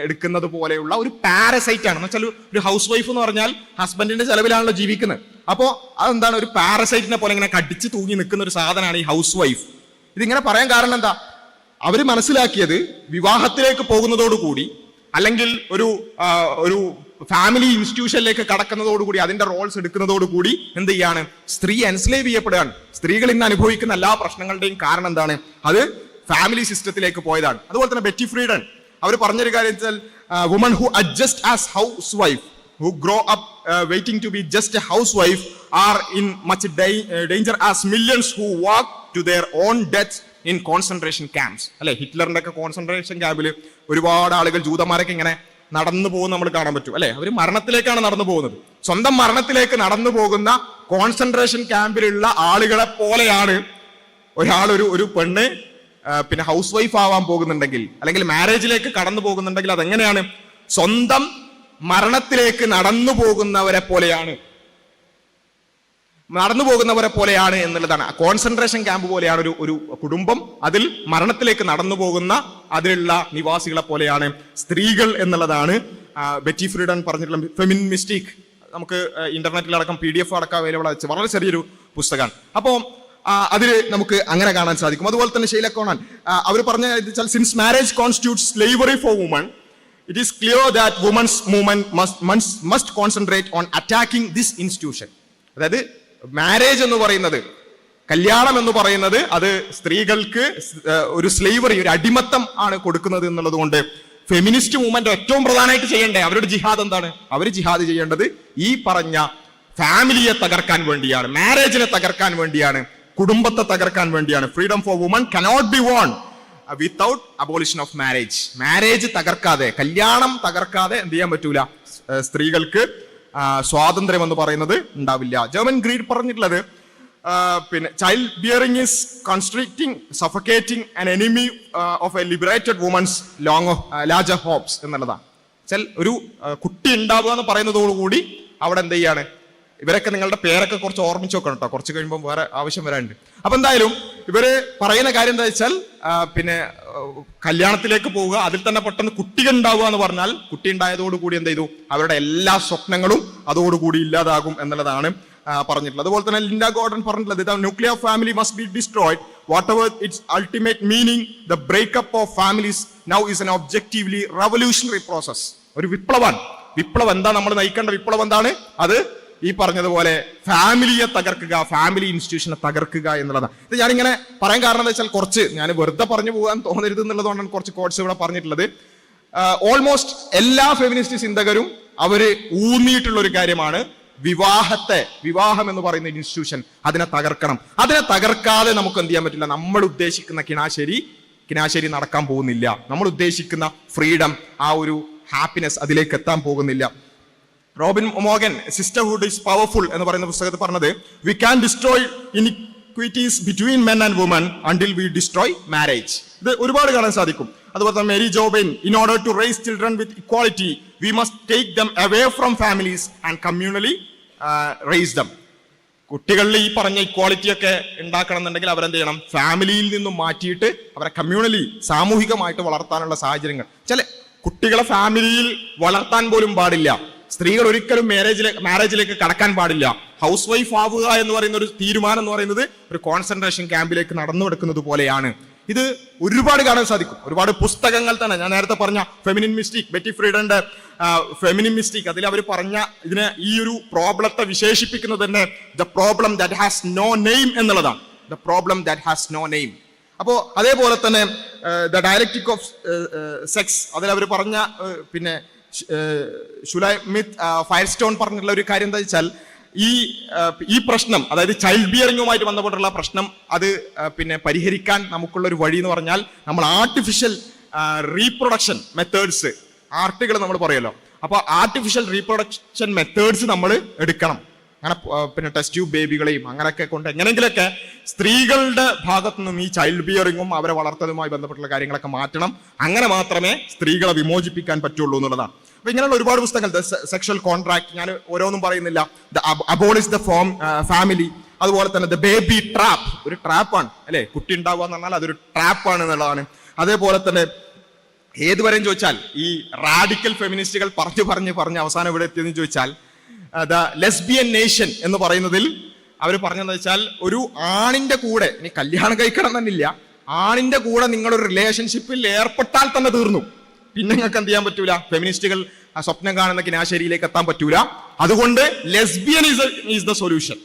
എടുക്കുന്നത് പോലെയുള്ള ഒരു പാരസൈറ്റ് ആണ്. എന്ന് വെച്ചാൽ ഒരു ഹൗസ് വൈഫ് എന്ന് പറഞ്ഞാൽ ഹസ്ബൻഡിന്റെ ചെലവിലാണല്ലോ ജീവിക്കുന്നത്. അപ്പോ അതെന്താണ്, ഒരു പാരസൈറ്റിനെ പോലെ ഇങ്ങനെ കടിച്ചു തൂങ്ങി നിൽക്കുന്ന ഒരു സാധനമാണ് ഈ ഹൗസ് വൈഫ്. ഇതിങ്ങനെ പറയാൻ കാരണം എന്താ, അവര് മനസ്സിലാക്കിയത് വിവാഹത്തിലേക്ക് പോകുന്നതോടുകൂടി അല്ലെങ്കിൽ ഒരു ഫാമിലി ഇൻസ്റ്റിറ്റ്യൂഷനിലേക്ക് കടക്കുന്നതോടുകൂടി അതിന്റെ റോൾസ് എടുക്കുന്നതോടുകൂടി എന്ത് ചെയ്യാണ്, സ്ത്രീ എൻസ്ലേവ് ചെയ്യപ്പെടുകയാണ്. സ്ത്രീകൾ ഇന്ന് അനുഭവിക്കുന്ന എല്ലാ പ്രശ്നങ്ങളുടെയും കാരണം എന്താണ്, അത് ഫാമിലി സിസ്റ്റത്തിലേക്ക് പോയതാണ്. അതുപോലെ തന്നെ ബെറ്റി ഫ്രീഡൻ അവർ പറഞ്ഞൊരു കാര്യം വെച്ചാൽ, woman who adjust as house wife who grow up waiting to be just a housewife are in much danger as millions who walk to their own death in concentration camps. അല്ലെ, ഹിറ്റ്ലറിന്റെ ഒക്കെ concentration ക്യാമ്പിൽ ഒരുപാട് ആളുകൾ, ജൂതന്മാരൊക്കെ ഇങ്ങനെ നടന്നു പോകുന്ന നമ്മൾ കാണാൻ പറ്റും അല്ലെ. അവർ മരണത്തിലേക്കാണ് നടന്നു പോകുന്നത്. സ്വന്തം മരണത്തിലേക്ക് നടന്നു പോകുന്ന കോൺസെൻട്രേഷൻ ക്യാമ്പിലുള്ള ആളുകളെ പോലെയാണ് ഒരു പെണ്ണ് ഹൗസ് വൈഫ് ആവാൻ പോകുന്നുണ്ടെങ്കിൽ അല്ലെങ്കിൽ മാരേജിലേക്ക് കടന്നു പോകുന്നുണ്ടെങ്കിൽ അതെങ്ങനെയാണ്, സ്വന്തം മരണത്തിലേക്ക് നടന്നു പോകുന്നവരെ പോലെയാണ് എന്നുള്ളതാണ്. കോൺസെൻട്രേഷൻ ക്യാമ്പ് പോലെയാണ് ഒരു കുടുംബം. അതിൽ മരണത്തിലേക്ക് നടന്നു പോകുന്ന അതിലുള്ള നിവാസികളെ പോലെയാണ് സ്ത്രീകൾ എന്നുള്ളതാണ് ബെറ്റി ഫ്രീഡൻ പറഞ്ഞിട്ടുള്ള ഫെമിനിൻ മിസ്റ്റേക്ക്. നമുക്ക് ഇന്റർനെറ്റിലടക്കം PDF അടക്കം അവൈലബിൾ ആയിട്ട് വളരെ ചെറിയൊരു പുസ്തകമാണ്. അപ്പോൾ അതിൽ നമുക്ക് അങ്ങനെ കാണാൻ സാധിക്കും. അതുപോലെ തന്നെ ഷെയ്ല കോണൻ അവർ പറഞ്ഞ since marriage constitutes slavery for woman, it is clear that women's movement must concentrate on attacking this institution. അതായത് മാരേജ് എന്ന് പറയുന്നത്, കല്യാണം എന്ന് പറയുന്നത് അത് സ്ത്രീകൾക്ക് ഒരു സ്ലേവറി, ഒരു അടിമത്തം ആണ് കൊടുക്കുന്നത് എന്നുള്ളത് കൊണ്ട് ഫെമിനിസ്റ്റ് മൂവ്മെന്റ് ഏറ്റവും പ്രധാനമായിട്ട് ചെയ്യേണ്ടത് അവരുടെ ജിഹാദ് എന്താണ്? അവർ ജിഹാദ് ചെയ്യേണ്ടത് ഈ പറഞ്ഞ ഫാമിലിയെ തകർക്കാൻ വേണ്ടിയാണ്, മാരേജിനെ തകർക്കാൻ വേണ്ടിയാണ്, കുടുംബത്തെ തകർക്കാൻ വേണ്ടിയാണ്. Freedom for woman cannot be won without abolition of marriage. Marriage തകർക്കാതെ, കല്യാണം തകർക്കാതെ എന്ത് ചെയ്യാൻ പറ്റൂല, സ്ത്രീകൾക്ക് സ്വാതന്ത്ര്യം എന്ന് പറയുന്നത് ഉണ്ടാവില്ല. ജർമ്മൻ ഗ്രീഡ് പറഞ്ഞിട്ടുള്ളത് പിന്നെ child bearing is constricting, suffocating an enemy of a liberated woman's larger hopes എന്നുള്ളതാണ്. ഒരു കുട്ടി ഉണ്ടാവുക എന്ന് പറയുന്നതോടുകൂടി അവിടെ എന്ത് ചെയ്യാണ്, ഇവരൊക്കെ നിങ്ങളുടെ പേരൊക്കെ കുറച്ച് ഓർമ്മിച്ച് വെക്കണം കേട്ടോ, കുറച്ച് കഴിയുമ്പോൾ വേറെ ആവശ്യം വരാനുണ്ട്. അപ്പൊ എന്തായാലും ഇവര് പറയുന്ന കാര്യം എന്താ വെച്ചാൽ പിന്നെ കല്യാണത്തിലേക്ക് പോവുക, അതിൽ തന്നെ പെട്ടെന്ന് കുട്ടികൾ ഉണ്ടാവുക എന്ന് പറഞ്ഞാൽ കുട്ടി ഉണ്ടായതോടുകൂടി എന്ത് ചെയ്തു, അവരുടെ എല്ലാ സ്വപ്നങ്ങളും അതോടുകൂടി ഇല്ലാതാകും എന്നുള്ളതാണ് പറഞ്ഞിട്ടുള്ളത്. അതുപോലെ തന്നെ ലിൻഡ ഗോർഡൻ പറഞ്ഞിട്ടുള്ളത് nuclear family must be destroyed what ever it's ultimate meaning. The breakup of families now is N objectively revolutionary process. ഒരു വിപ്ലവം എന്താ നമ്മൾ നയിക്കേണ്ട വിപ്ലവം എന്താണ്? അത് ഈ പറഞ്ഞതുപോലെ ഫാമിലിയെ തകർക്കുക, ഫാമിലി ഇൻസ്റ്റിറ്റ്യൂഷനെ തകർക്കുക എന്നുള്ളതാണ്. ഇത് ഞാനിങ്ങനെ പറയാൻ കാരണം എന്താ വെച്ചാൽ കുറച്ച് ഞാൻ വെറുതെ പറഞ്ഞു പോകാൻ തോന്നരുത് എന്നുള്ളതുകൊണ്ടാണ് കുറച്ച് കോട്സ് ഇവിടെ പറഞ്ഞിട്ടുള്ളത്. ഓൾമോസ്റ്റ് എല്ലാ ഫെമിനിസ്റ്റ് ചിന്തകരും അവര് ഊന്നിയിട്ടുള്ള ഒരു കാര്യമാണ് വിവാഹം എന്ന് പറയുന്ന ഇൻസ്റ്റിറ്റ്യൂഷൻ അതിനെ തകർക്കണം. അതിനെ തകർക്കാതെ നമുക്ക് എന്ത് ചെയ്യാൻ പറ്റില്ല. നമ്മൾ ഉദ്ദേശിക്കുന്ന കിനാശേരി നടക്കാൻ പോകുന്നില്ല. നമ്മൾ ഉദ്ദേശിക്കുന്ന ഫ്രീഡം, ആ ഒരു ഹാപ്പിനെസ് അതിലേക്ക് എത്താൻ പോകുന്നില്ല. Robin Morgan sisterhood is powerful എന്ന് പറയുന്ന പുസ്തകത്തിൽ പറഞ്ഞത്, we can destroy inequities between men and woman until we destroy marriage. ഇത് ഒരുപാട് കാണാൻ സാധിക്കും. അതുപോലെ തന്നെ Mary Jo Bane, in order to raise children with equality we must take them away from families and communally raise them. കുട്ടികളിൽ ഈ പറഞ്ഞ equality ഒക്കെ ഉണ്ടാക്കണം എന്നുണ്ടെങ്കിൽ അവരെന്ത് ചെയ്യണം, ഫാമിലിയിൽ നിന്നും മാറ്റിയിട്ട് അവരെ കമ്മ്യൂണലി സാമൂഹികമായിട്ട് വളർത്താനുള്ള സാഹചര്യങ്ങൾ. ചില കുട്ടികളെ ഫാമിലിയിൽ വളർത്താൻ പോലും പാടില്ല. സ്ത്രീകൾ ഒരിക്കലും മാരേജിലേക്ക് കടക്കാൻ പാടില്ല. ഹൗസ് വൈഫ് ആവുക എന്ന് പറയുന്ന ഒരു തീരുമാനം എന്ന് പറയുന്നത് ഒരു കോൺസെൻട്രേഷൻ ക്യാമ്പിലേക്ക് നടന്നു കിടക്കുന്നത് പോലെയാണ്. ഇത് ഒരുപാട് കാണാൻ സാധിക്കും. ഒരുപാട് പുസ്തകങ്ങൾ തന്നെ ഞാൻ നേരത്തെ പറഞ്ഞ ഫെമിനിൻ മിസ്റ്റേക്ക്, ബെറ്റി ഫ്രീഡന്റെ ഫെമിനിൻ മിസ്റ്റേക്ക്, അതിൽ അവർ പറഞ്ഞ ഇതിനെ ഈ ഒരു പ്രോബ്ലത്തെ വിശേഷിപ്പിക്കുന്നത് തന്നെ the problem that has no name എന്നുള്ളതാണ്. The problem that has no name. അപ്പോ അതേപോലെ തന്നെ ദ ഡയലക്റ്റിക് ഓഫ് സെക്സ്, അതിൽ അവർ പറഞ്ഞ പിന്നെ ഷുലൈമിത്ത് ഫയർസ്റ്റോൺ പറഞ്ഞിട്ടുള്ള ഒരു കാര്യം എന്താ വെച്ചാൽ ഈ പ്രശ്നം, അതായത് ചൈൽഡ് ബിയറിംഗുമായിട്ട് ബന്ധപ്പെട്ടുള്ള പ്രശ്നം, അത് പിന്നെ പരിഹരിക്കാൻ നമുക്കുള്ള ഒരു വഴി എന്ന് പറഞ്ഞാൽ നമ്മൾ ആർട്ടിഫിഷ്യൽ റീപ്രൊഡക്ഷൻ മെത്തേഡ്സ്, ആർട്ടുകൾ നമ്മൾ പറയുമല്ലോ, അപ്പൊ ആർട്ടിഫിഷ്യൽ റീപ്രൊഡക്ഷൻ മെത്തേഡ്സ് നമ്മൾ എടുക്കണം. അങ്ങനെ പിന്നെ ടെസ്റ്റ് ട്യൂബ് ബേബികളെയും അങ്ങനെയൊക്കെ കൊണ്ട് എങ്ങനെങ്കിലൊക്കെ സ്ത്രീകളുടെ ഭാഗത്തു നിന്നും ഈ ചൈൽഡ് ബിയറിംഗും അവരെ വളർത്തലുമായി ബന്ധപ്പെട്ടുള്ള കാര്യങ്ങളൊക്കെ മാറ്റണം. അങ്ങനെ മാത്രമേ സ്ത്രീകളെ വിമോചിപ്പിക്കാൻ പറ്റുള്ളൂ എന്നുള്ളതാണ്. അപ്പൊ ഇങ്ങനെയുള്ള ഒരുപാട് പുസ്തകങ്ങൾ, ദ സെക്ഷൽ കോൺട്രാക്ട്, ഞാൻ ഓരോന്നും പറയുന്നില്ല, ദ അബോളിഷ് ദ ഫാമിലി, അതുപോലെ തന്നെ ദ ബേബി ട്രാപ്പ്, ഒരു ട്രാപ്പാണ് അല്ലെ, കുട്ടി ഉണ്ടാവുക എന്ന് പറഞ്ഞാൽ അതൊരു ട്രാപ്പാണ് എന്നുള്ളതാണ്. അതേപോലെ തന്നെ ഏതുവരെയും ചോദിച്ചാൽ ഈ റാഡിക്കൽ ഫെമിനിസ്റ്റുകൾ പറഞ്ഞ് അവസാനം ഇവിടെ എത്തിയെന്ന് ചോദിച്ചാൽ ദ ലെസ്ബിയൻ നേഷൻ എന്ന് പറയുന്നതിൽ അവർ പറഞ്ഞതെന്ന് വെച്ചാൽ ഒരു ആണിന്റെ കൂടെ, ഇനി കല്യാണം കഴിക്കണം തന്നില്ല, ആണിന്റെ കൂടെ നിങ്ങളൊരു റിലേഷൻഷിപ്പിൽ ഏർപ്പെട്ടാൽ തന്നെ തീർന്നു. പിന്നെ നിങ്ങൾക്ക് എന്ത് ചെയ്യാൻ പറ്റൂല, ഫെമിനിസ്റ്റുകൾ സ്വപ്നം കാണുന്ന കിനാശേരിയിലേക്ക് എത്താൻ പറ്റൂല. അതുകൊണ്ട് ലെസ്ബിയൻ ഈസ് ദ സൊല്യൂഷൻ.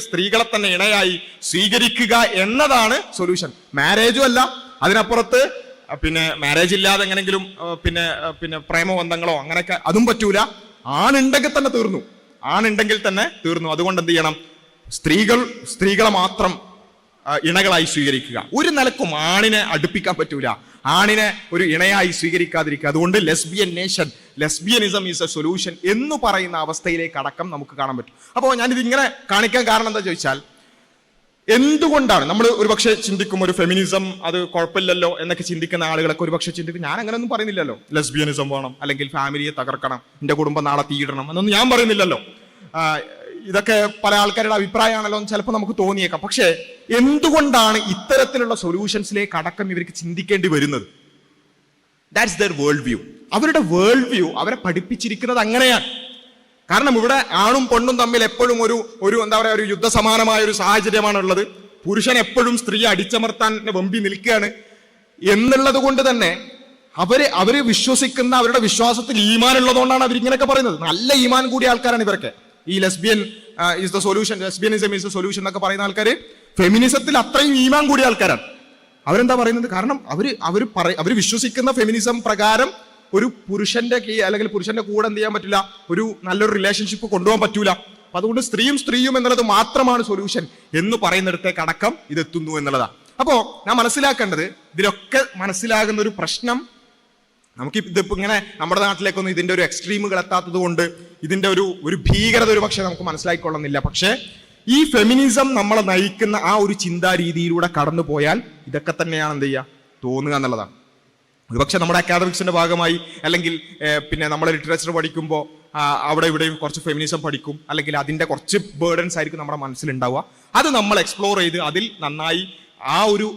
സ്ത്രീകളെ തന്നെ ഇണയായി സ്വീകരിക്കുക എന്നതാണ് സൊല്യൂഷൻ. മാരേജും അല്ല, അതിനപ്പുറത്ത് പിന്നെ മാരേജ് ഇല്ലാതെ എങ്ങനെങ്കിലും പിന്നെ പ്രേമബന്ധങ്ങളോ അങ്ങനെയൊക്കെ അതും പറ്റൂല. ആണുണ്ടെങ്കിൽ തന്നെ തീർന്നു. അതുകൊണ്ട് എന്ത് ചെയ്യണം, സ്ത്രീകളെ മാത്രം ഇണകളായി സ്വീകരിക്കുക. ഒരു നിലക്കും ആണിനെ അടുപ്പിക്കാൻ പറ്റൂല, ആണിനെ ഒരു ഇണയായി സ്വീകരിക്കാതിരിക്കുക. അതുകൊണ്ട് lesbian nation, lesbianism is A solution എന്ന് പറയുന്ന അവസ്ഥയിലേക്ക് അടക്കം നമുക്ക് കാണാൻ പറ്റും. അപ്പോൾ ഞാനിത് ഇങ്ങനെ കാണിക്കാൻ കാരണം എന്താ ചോദിച്ചാൽ, എന്തുകൊണ്ടാണ് നമ്മൾ ഒരുപക്ഷെ ചിന്തിക്കും ഒരു ഫെമിനിസം അത് കുഴപ്പമില്ലല്ലോ എന്നൊക്കെ ചിന്തിക്കുന്ന ആളുകളൊക്കെ ഒരുപക്ഷെ ചിന്തിക്കും, ഞാൻ അങ്ങനെയൊന്നും പറയുന്നില്ലല്ലോ, ലെസ്ബിയനിസം വേണം അല്ലെങ്കിൽ ഫാമിലിയെ തകർക്കണം, എന്റെ കുടുംബം നാളെ തീയിടണം എന്നൊന്നും ഞാൻ പറയുന്നില്ലല്ലോ. ഇതൊക്കെ പല ആൾക്കാരുടെ അഭിപ്രായമാണല്ലോ എന്ന് ചിലപ്പോൾ നമുക്ക് തോന്നിയേക്കാം. പക്ഷേ എന്തുകൊണ്ടാണ് ഇത്തരത്തിലുള്ള സൊല്യൂഷൻസിലേക്ക് അടക്കം ഇവർക്ക് ചിന്തിക്കേണ്ടി വരുന്നത്? That's their world view. അവരുടെ വേൾഡ് വ്യൂ അവരെ പഠിപ്പിച്ചിരിക്കുന്നത് അങ്ങനെയാണ്. കാരണം ഇവിടെ ആണും പെണ്ണും തമ്മിൽ എപ്പോഴും ഒരു എന്താ പറയുക, ഒരു യുദ്ധസമാനമായ ഒരു സാഹചര്യമാണ് ഉള്ളത്. പുരുഷൻ എപ്പോഴും സ്ത്രീയെ അടിച്ചമർത്താൻ വെമ്പി നിൽക്കുകയാണ് എന്നുള്ളത് കൊണ്ട് തന്നെ അവര് വിശ്വസിക്കുന്ന, അവരുടെ വിശ്വാസത്തിൽ ഈമാൻ ഉള്ളതുകൊണ്ടാണ് അവരിങ്ങനെയൊക്കെ പറയുന്നത്. നല്ല ഈമാൻ കൂടിയ ആൾക്കാരാണ് ഇവരൊക്കെ. ഈ lesbian is the solution, lesbianism is the solution എന്നൊക്കെ പറയുന്ന ആൾക്കാർ ഫെമിനിസത്തിൽ അത്രയും ഈമാൻ കൂടിയ ആൾക്കാരാണ്. അവരെന്താ പറയുന്നത്? കാരണം അവർ വിശ്വസിക്കുന്ന ഫെമിനിസം പ്രകാരം ഒരു പുരുഷന്റെ അല്ലെങ്കിൽ പുരുഷന്റെ കൂടെ എന്ത് ചെയ്യാൻ പറ്റില്ല, ഒരു നല്ലൊരു റിലേഷൻഷിപ്പ് കൊണ്ടുപോകാൻ പറ്റൂല. അപ്പൊ അതുകൊണ്ട് സ്ത്രീയും എന്നുള്ളത് മാത്രമാണ് സൊല്യൂഷൻ എന്ന് പറയുന്നിടത്തേക്ക് അടക്കം ഇതെത്തുന്നു എന്നുള്ളതാണ്. അപ്പോ ഞാൻ മനസ്സിലാക്കേണ്ടത്, ഇതിലൊക്കെ മനസ്സിലാകുന്ന ഒരു പ്രശ്നം, നമുക്ക് ഇതിപ്പോ ഇങ്ങനെ നമ്മുടെ നാട്ടിലേക്കൊന്നും ഇതിന്റെ ഒരു എക്സ്ട്രീമുകൾ എത്താത്തത് കൊണ്ട് ഇതിന്റെ ഒരു ഭീകരത ഒരു പക്ഷെ നമുക്ക് മനസ്സിലാക്കിക്കൊള്ളുന്നില്ല. പക്ഷെ ഈ ഫെമിനിസം നമ്മളെ നയിക്കുന്ന ആ ഒരു ചിന്താ രീതിയിലൂടെ കടന്നു പോയാൽ ഇതൊക്കെ തന്നെയാണ് എന്ത് ചെയ്യുക തോന്നുക എന്നുള്ളതാണ്. ഒരുപക്ഷെ നമ്മുടെ അക്കാഡമിക്സിന്റെ ഭാഗമായി അല്ലെങ്കിൽ പിന്നെ നമ്മൾ ലിറ്ററേച്ചർ പഠിക്കുമ്പോൾ അവിടെ ഇവിടെയും കുറച്ച് ഫെമിനിസം പഠിക്കും, അല്ലെങ്കിൽ അതിന്റെ കുറച്ച് ബേർഡൻസ് ആയിരിക്കും നമ്മുടെ മനസ്സിലുണ്ടാവുക. അത് നമ്മൾ എക്സ്പ്ലോർ ചെയ്ത് അതിൽ നന്നായി ആ ഒരു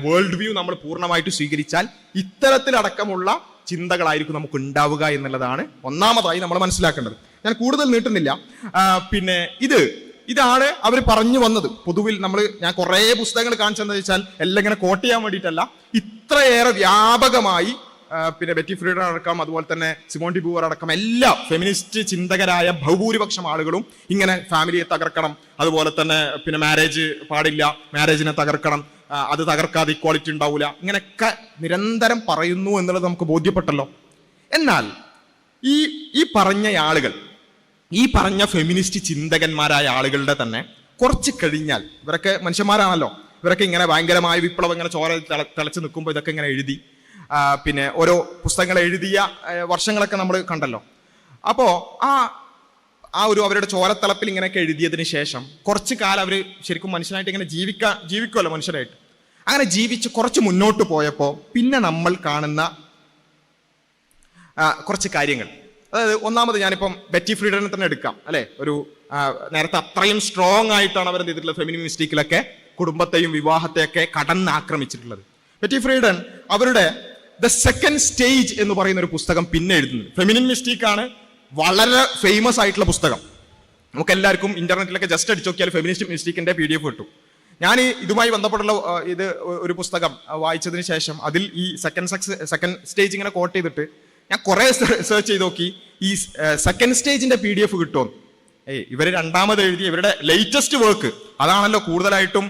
വേൾഡ് വ്യൂ നമ്മൾ പൂർണ്ണമായിട്ട് സ്വീകരിച്ചാൽ ഇത്തരത്തിലടക്കമുള്ള ചിന്തകളായിരിക്കും നമുക്ക് ഉണ്ടാവുക എന്നുള്ളതാണ് ഒന്നാമതായി നമ്മൾ മനസ്സിലാക്കേണ്ടത്. ഞാൻ കൂടുതൽ നീട്ടുന്നില്ല. പിന്നെ ഇതാണ് അവർ പറഞ്ഞു വന്നത്. പൊതുവിൽ ഞാൻ കുറേ പുസ്തകങ്ങൾ കാണിച്ചെന്ന് വെച്ചാൽ എല്ലാം ഇങ്ങനെ കോട്ട് ചെയ്യാൻ വേണ്ടിയിട്ടല്ല, ഇത്രയേറെ വ്യാപകമായി പിന്നെ ബെറ്റി ഫ്രീഡൻ അടക്കം അതുപോലെ തന്നെ സിമോൺ ഡി ബൂവർ അടക്കം എല്ലാ ഫെമിനിസ്റ്റ് ചിന്തകരായ ബഹുഭൂരിപക്ഷം ആളുകളും ഇങ്ങനെ ഫാമിലിയെ തകർക്കണം, അതുപോലെ തന്നെ പിന്നെ മാരേജ് പാടില്ല, മാരേജിനെ തകർക്കണം, അത് തകർക്കാതെ ഇക്വാളിറ്റി ഉണ്ടാവില്ല, ഇങ്ങനെയൊക്കെ നിരന്തരം പറയുന്നു എന്നുള്ളത് നമുക്ക് ബോധ്യപ്പെട്ടല്ലോ. എന്നാൽ ഈ പറഞ്ഞ ആളുകൾ, ഈ പറഞ്ഞ ഫെമിനിസ്റ്റ് ചിന്തകന്മാരായ ആളുകളുടെ തന്നെ കുറച്ച് കഴിഞ്ഞാൽ, ഇവരൊക്കെ മനുഷ്യന്മാരാണല്ലോ, ഇവരൊക്കെ ഇങ്ങനെ ഭയങ്കരമായ വിപ്ലവം ഇങ്ങനെ ചോര തിളച്ച് നിൽക്കുമ്പോൾ ഇതൊക്കെ ഇങ്ങനെ എഴുതി പിന്നെ ഓരോ പുസ്തകങ്ങൾ എഴുതിയ വർഷങ്ങളൊക്കെ നമ്മൾ കണ്ടല്ലോ. അപ്പോൾ ആ ഒരു അവരുടെ ചോരത്തളപ്പിൽ ഇങ്ങനെയൊക്കെ എഴുതിയതിന് ശേഷം കുറച്ച് കാലം അവർ ശരിക്കും മനുഷ്യനായിട്ട് ഇങ്ങനെ ജീവിക്കുമല്ലോ മനുഷ്യരായിട്ട്. അങ്ങനെ ജീവിച്ച് കുറച്ച് മുന്നോട്ട് പോയപ്പോൾ പിന്നെ നമ്മൾ കാണുന്ന കുറച്ച് കാര്യങ്ങൾ, അതായത് ഒന്നാമത് ഞാനിപ്പം ബെറ്റി ഫ്രീഡനെ തന്നെ എടുക്കാം അല്ലെ. നേരത്തെ അത്രയും സ്ട്രോങ് ആയിട്ടാണ് അവർ എന്ത് ചെയ്തിട്ടുള്ളത്, ഫെമിനിൻ മിസ്റ്റീക്കിലൊക്കെ കുടുംബത്തെയും വിവാഹത്തെയൊക്കെ കടന്നാക്രമിച്ചിട്ടുള്ളത്. ബെറ്റി ഫ്രീഡൻ അവരുടെ ദ സെക്കൻഡ് സ്റ്റേജ് എന്ന് പറയുന്ന ഒരു പുസ്തകം പിന്നെ എഴുതുന്നത്. ഫെമിനിൻ മിസ്റ്റീക്ക് ആണ് വളരെ ഫേമസ് ആയിട്ടുള്ള പുസ്തകം. നമുക്ക് എല്ലാവർക്കും ഇന്റർനെറ്റിലൊക്കെ ജസ്റ്റ് അടിച്ചു നോക്കിയാൽ ഫെമിനിസ്റ്റ് മിസ്റ്റീക്കിന്റെ PDF കിട്ടും. ഞാൻ ഇതുമായി ബന്ധപ്പെട്ടുള്ള ഒരു പുസ്തകം വായിച്ചതിന് ശേഷം അതിൽ ഈ സെക്കൻഡ് സ്റ്റേജ് ഇങ്ങനെ കോട്ട് ചെയ്തിട്ട് ഞാൻ കുറെ സെർച്ച് ചെയ്ത് നോക്കി, ഈ സെക്കൻഡ് സ്റ്റേജിന്റെ PDF കിട്ടുമോ. ഇവർ രണ്ടാമത് എഴുതിയ ഇവരുടെ ലേറ്റസ്റ്റ് വർക്ക് അതാണല്ലോ കൂടുതലായിട്ടും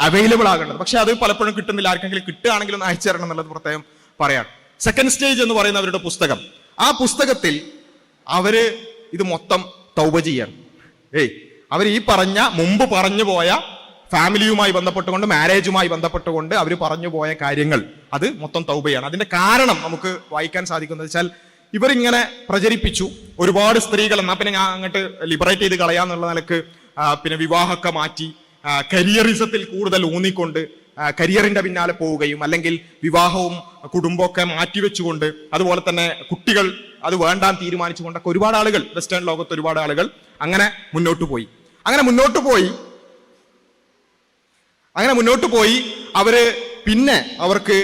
അവൈലബിൾ ആകേണ്ടത്. പക്ഷെ അത് പലപ്പോഴും കിട്ടുന്നില്ല. ആർക്കെങ്കിലും കിട്ടുകയാണെങ്കിലും ഒന്ന് അയച്ചു തരണം എന്നുള്ളത് പ്രത്യേകം പറയാം. സെക്കൻഡ് സ്റ്റേജ് എന്ന് പറയുന്ന അവരുടെ പുസ്തകം, ആ പുസ്തകത്തിൽ അവര് ഇത് മൊത്തം തൗബ ചെയ്യാണ്. അവർ ഈ മുമ്പ് പറഞ്ഞു പോയ ഫാമിലിയുമായി ബന്ധപ്പെട്ടുകൊണ്ട്, മാരേജുമായി ബന്ധപ്പെട്ടുകൊണ്ട് അവർ പറഞ്ഞു പോയ കാര്യങ്ങൾ അത് മൊത്തം തൗബയാണ്. അതിന്റെ കാരണം നമുക്ക് വായിക്കാൻ സാധിക്കുന്നത് വെച്ചാൽ, ഇവരിങ്ങനെ പ്രചരിപ്പിച്ചു ഒരുപാട് സ്ത്രീകൾ, എന്നാ പിന്നെ ഞാൻ അങ്ങോട്ട് ലിബറേറ്റ് ചെയ്ത് കളയാന്നുള്ള നിലക്ക് പിന്നെ വിവാഹമൊക്കെ മാറ്റി കരിയറിസത്തിൽ കൂടുതൽ ഊന്നിക്കൊണ്ട് കരിയറിന്റെ പിന്നാലെ പോവുകയും, അല്ലെങ്കിൽ വിവാഹവും കുടുംബമൊക്കെ മാറ്റിവെച്ചുകൊണ്ട്, അതുപോലെ തന്നെ കുട്ടികൾ അത് വേണ്ടാൻ തീരുമാനിച്ചുകൊണ്ടൊക്കെ ഒരുപാട് ആളുകൾ വെസ്റ്റേൺ ലോകത്ത് ഒരുപാട് ആളുകൾ അങ്ങനെ മുന്നോട്ട് പോയി അവർക്ക്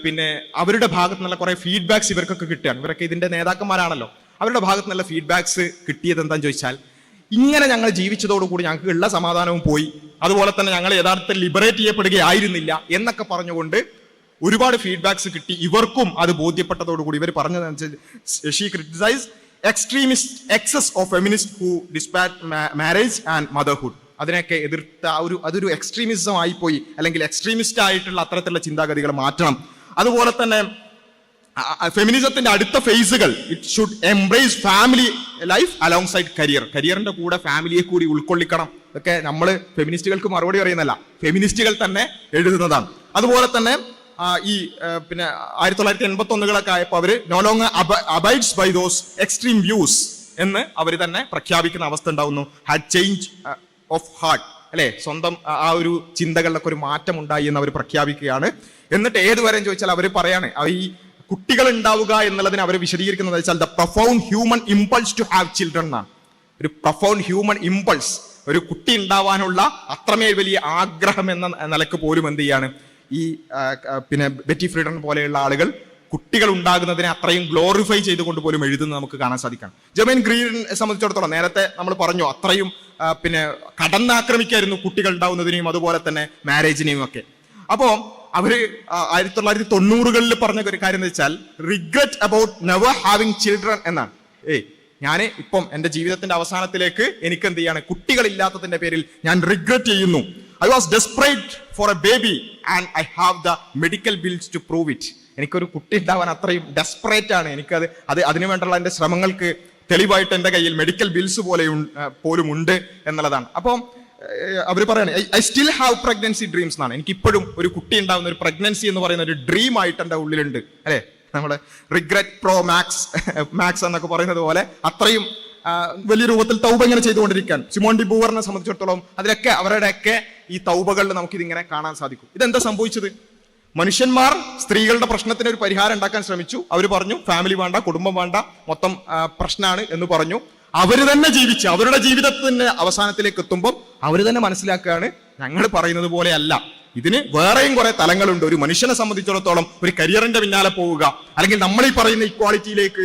പിന്നെ അവരുടെ ഭാഗത്ത് നല്ല കുറെ ഫീഡ്ബാക്സ് ഇവർക്കൊക്കെ കിട്ടുകയാണ്. ഇവരൊക്കെ ഇതിന്റെ നേതാക്കന്മാരാണല്ലോ. അവരുടെ ഭാഗത്ത് നല്ല ഫീഡ്ബാക്സ് കിട്ടിയത് എന്താണെന്ന് ചോദിച്ചാൽ, ഇങ്ങനെ ഞങ്ങൾ ജീവിച്ചതോടുകൂടി ഞങ്ങൾക്ക് ഉള്ള സമാധാനവും പോയി, അതുപോലെ തന്നെ ഞങ്ങൾ യഥാർത്ഥത്തിൽ ലിബറേറ്റ് ചെയ്യപ്പെടുകയായിരുന്നില്ല എന്നൊക്കെ പറഞ്ഞുകൊണ്ട് ഒരുപാട് ഫീഡ്ബാക്സ് കിട്ടി. ഇവർക്കും അത് ബോധ്യപ്പെട്ടതോടുകൂടി ഇവർ പറഞ്ഞതനുസരിച്ച് she criticise extremist excess of feminist who disparage marriage and motherhood. അതിനൊക്കെ എതിർത്ത അതൊരു എക്സ്ട്രീമിസം ആയിപ്പോയി, അല്ലെങ്കിൽ എക്സ്ട്രീമിസ്റ്റ് ആയിട്ടുള്ള അത്തരത്തിലുള്ള ചിന്താഗതികൾ മാറ്റണം. അതുപോലെ തന്നെ ഫെമിനിസത്തിന്റെ അടുത്ത ഫേസുകൾ, it should embrace family life alongside കരിയറിന്റെ കൂടെ ഫാമിലിയെ കൂടി ഉൾക്കൊള്ളിക്കണം. ഇതൊക്കെ നമ്മൾ ഫെമിനിസ്റ്റുകൾക്ക് മറുപടി പറയുന്നല്ല, ഫെമിനിസ്റ്റുകൾ തന്നെ എഴുതുന്നതാണ്. അതുപോലെ തന്നെ ഈ പിന്നെ 1981 ആയപ്പോൾ അവര് no longer abides by those extreme views എന്ന് അവർ തന്നെ പ്രഖ്യാപിക്കുന്ന അവസ്ഥ ഉണ്ടാവുന്നു. ഹാഡ് ചേഞ്ച് ഓഫ് ഹാർട്ട് അല്ലെ, സ്വന്തം ആ ഒരു ചിന്തകളിലൊക്കെ ഒരു മാറ്റം ഉണ്ടായി എന്ന് അവർ പ്രഖ്യാപിക്കുകയാണ്. എന്നിട്ട് ഏതുവരെയും ചോദിച്ചാൽ അവർ പറയാണ്, ഈ കുട്ടികൾ ഉണ്ടാവുക എന്നുള്ളതിന് അവർ വിശദീകരിക്കുന്നത് വെച്ചാൽ the profound human impulse to have children എന്നാണ്. ഒരു പ്രൊഫൗണ്ട് ഹ്യൂമൻ ഇമ്പൾസ്, ഒരു കുട്ടി ഉണ്ടാവാനുള്ള അത്രമേൽ വലിയ ആഗ്രഹം എന്ന നിലക്ക് പോലും എന്ത് ചെയ്യാണ് ഈ പിന്നെ ബെറ്റി ഫ്രീഡൻ പോലെയുള്ള ആളുകൾ കുട്ടികൾ ഉണ്ടാകുന്നതിനെ അത്രയും ഗ്ലോറിഫൈ ചെയ്തുകൊണ്ട് പോലും എഴുതുന്നത് നമുക്ക് കാണാൻ സാധിക്കണം. ജെർമൈൻ ഗ്രീനെ സംബന്ധിച്ചിടത്തോളം നേരത്തെ നമ്മൾ പറഞ്ഞു, അത്രയും പിന്നെ കടന്നാക്രമിക്കായിരുന്നു കുട്ടികൾ ഉണ്ടാവുന്നതിനെയും അതുപോലെ തന്നെ മാരേജിനെയും ഒക്കെ. അപ്പോൾ അവര് 1990-കളിൽ പറഞ്ഞ ഒരു കാര്യം എന്ന് വെച്ചാൽ regret about never having children എന്നാണ്. ഞാൻ ഇപ്പം എൻ്റെ ജീവിതത്തിന്റെ അവസാനത്തിലേക്ക് എനിക്ക് എന്ത് ചെയ്യാണ്, കുട്ടികളില്ലാത്തതിന്റെ പേരിൽ ഞാൻ റിഗ്രറ്റ് ചെയ്യുന്നു. I was desperate for a baby and I have the medical bills to prove it. എനിക്കൊരു കുട്ടി ഉണ്ടാവാൻ അത്രയും ഡെസ്പറേറ്റ് ആണ്, എനിക്കത് അതിനു വേണ്ടിയുള്ള എൻ്റെ ശ്രമങ്ങൾക്ക് തെളിവായിട്ട് എൻ്റെ കയ്യിൽ മെഡിക്കൽ ബിൽസ് പോലും ഉണ്ട് എന്നുള്ളതാണ്. അപ്പം അവർ പറയാണ് I still have pregnancy dreams എന്നാണ്. എനിക്ക് ഇപ്പോഴും ഒരു കുട്ടി ഉണ്ടാവുന്ന ഒരു പ്രഗ്നൻസി എന്ന് പറയുന്ന ഒരു ഡ്രീം ആയിട്ട് എൻ്റെ ഉള്ളിലുണ്ട്, അല്ലെ. നമ്മുടെ റിഗ്രറ്റ് പ്രോ മാക്സ് എന്നൊക്കെ പറയുന്നത് പോലെ അത്രയും വലിയ രൂപത്തിൽ തൗബ ഇങ്ങനെ ചെയ്തുകൊണ്ടിരിക്കാൻ സിമോൺ ഡി ബൂവറിനെ സംബന്ധിച്ചിടത്തോളം അതിലൊക്കെ അവരുടെയൊക്കെ ഈ തൗബകളിൽ നമുക്കിതിങ്ങനെ കാണാൻ സാധിക്കും. ഇതെന്താ സംഭവിച്ചത്? മനുഷ്യന്മാർ സ്ത്രീകളുടെ പ്രശ്നത്തിന് ഒരു പരിഹാരം ഉണ്ടാക്കാൻ ശ്രമിച്ചു. അവർ പറഞ്ഞു ഫാമിലി വേണ്ട, കുടുംബം വേണ്ട, മൊത്തം പ്രശ്നമാണ് എന്ന് പറഞ്ഞു. അവര് തന്നെ ജീവിച്ച് അവരുടെ ജീവിതത്തിന്റെ അവസാനത്തിലേക്ക് എത്തുമ്പോൾ അവര് തന്നെ മനസ്സിലാക്കുകയാണ് ഞങ്ങൾ പറയുന്നത് പോലെ അല്ല, ഇതിന് വേറെയും കുറെ തലങ്ങളുണ്ട്. ഒരു മനുഷ്യനെ സംബന്ധിച്ചിടത്തോളം ഒരു കരിയറിന്റെ പിന്നാലെ പോവുക അല്ലെങ്കിൽ നമ്മൾ ഈ പറയുന്ന ഇക്വാളിറ്റിയിലേക്ക്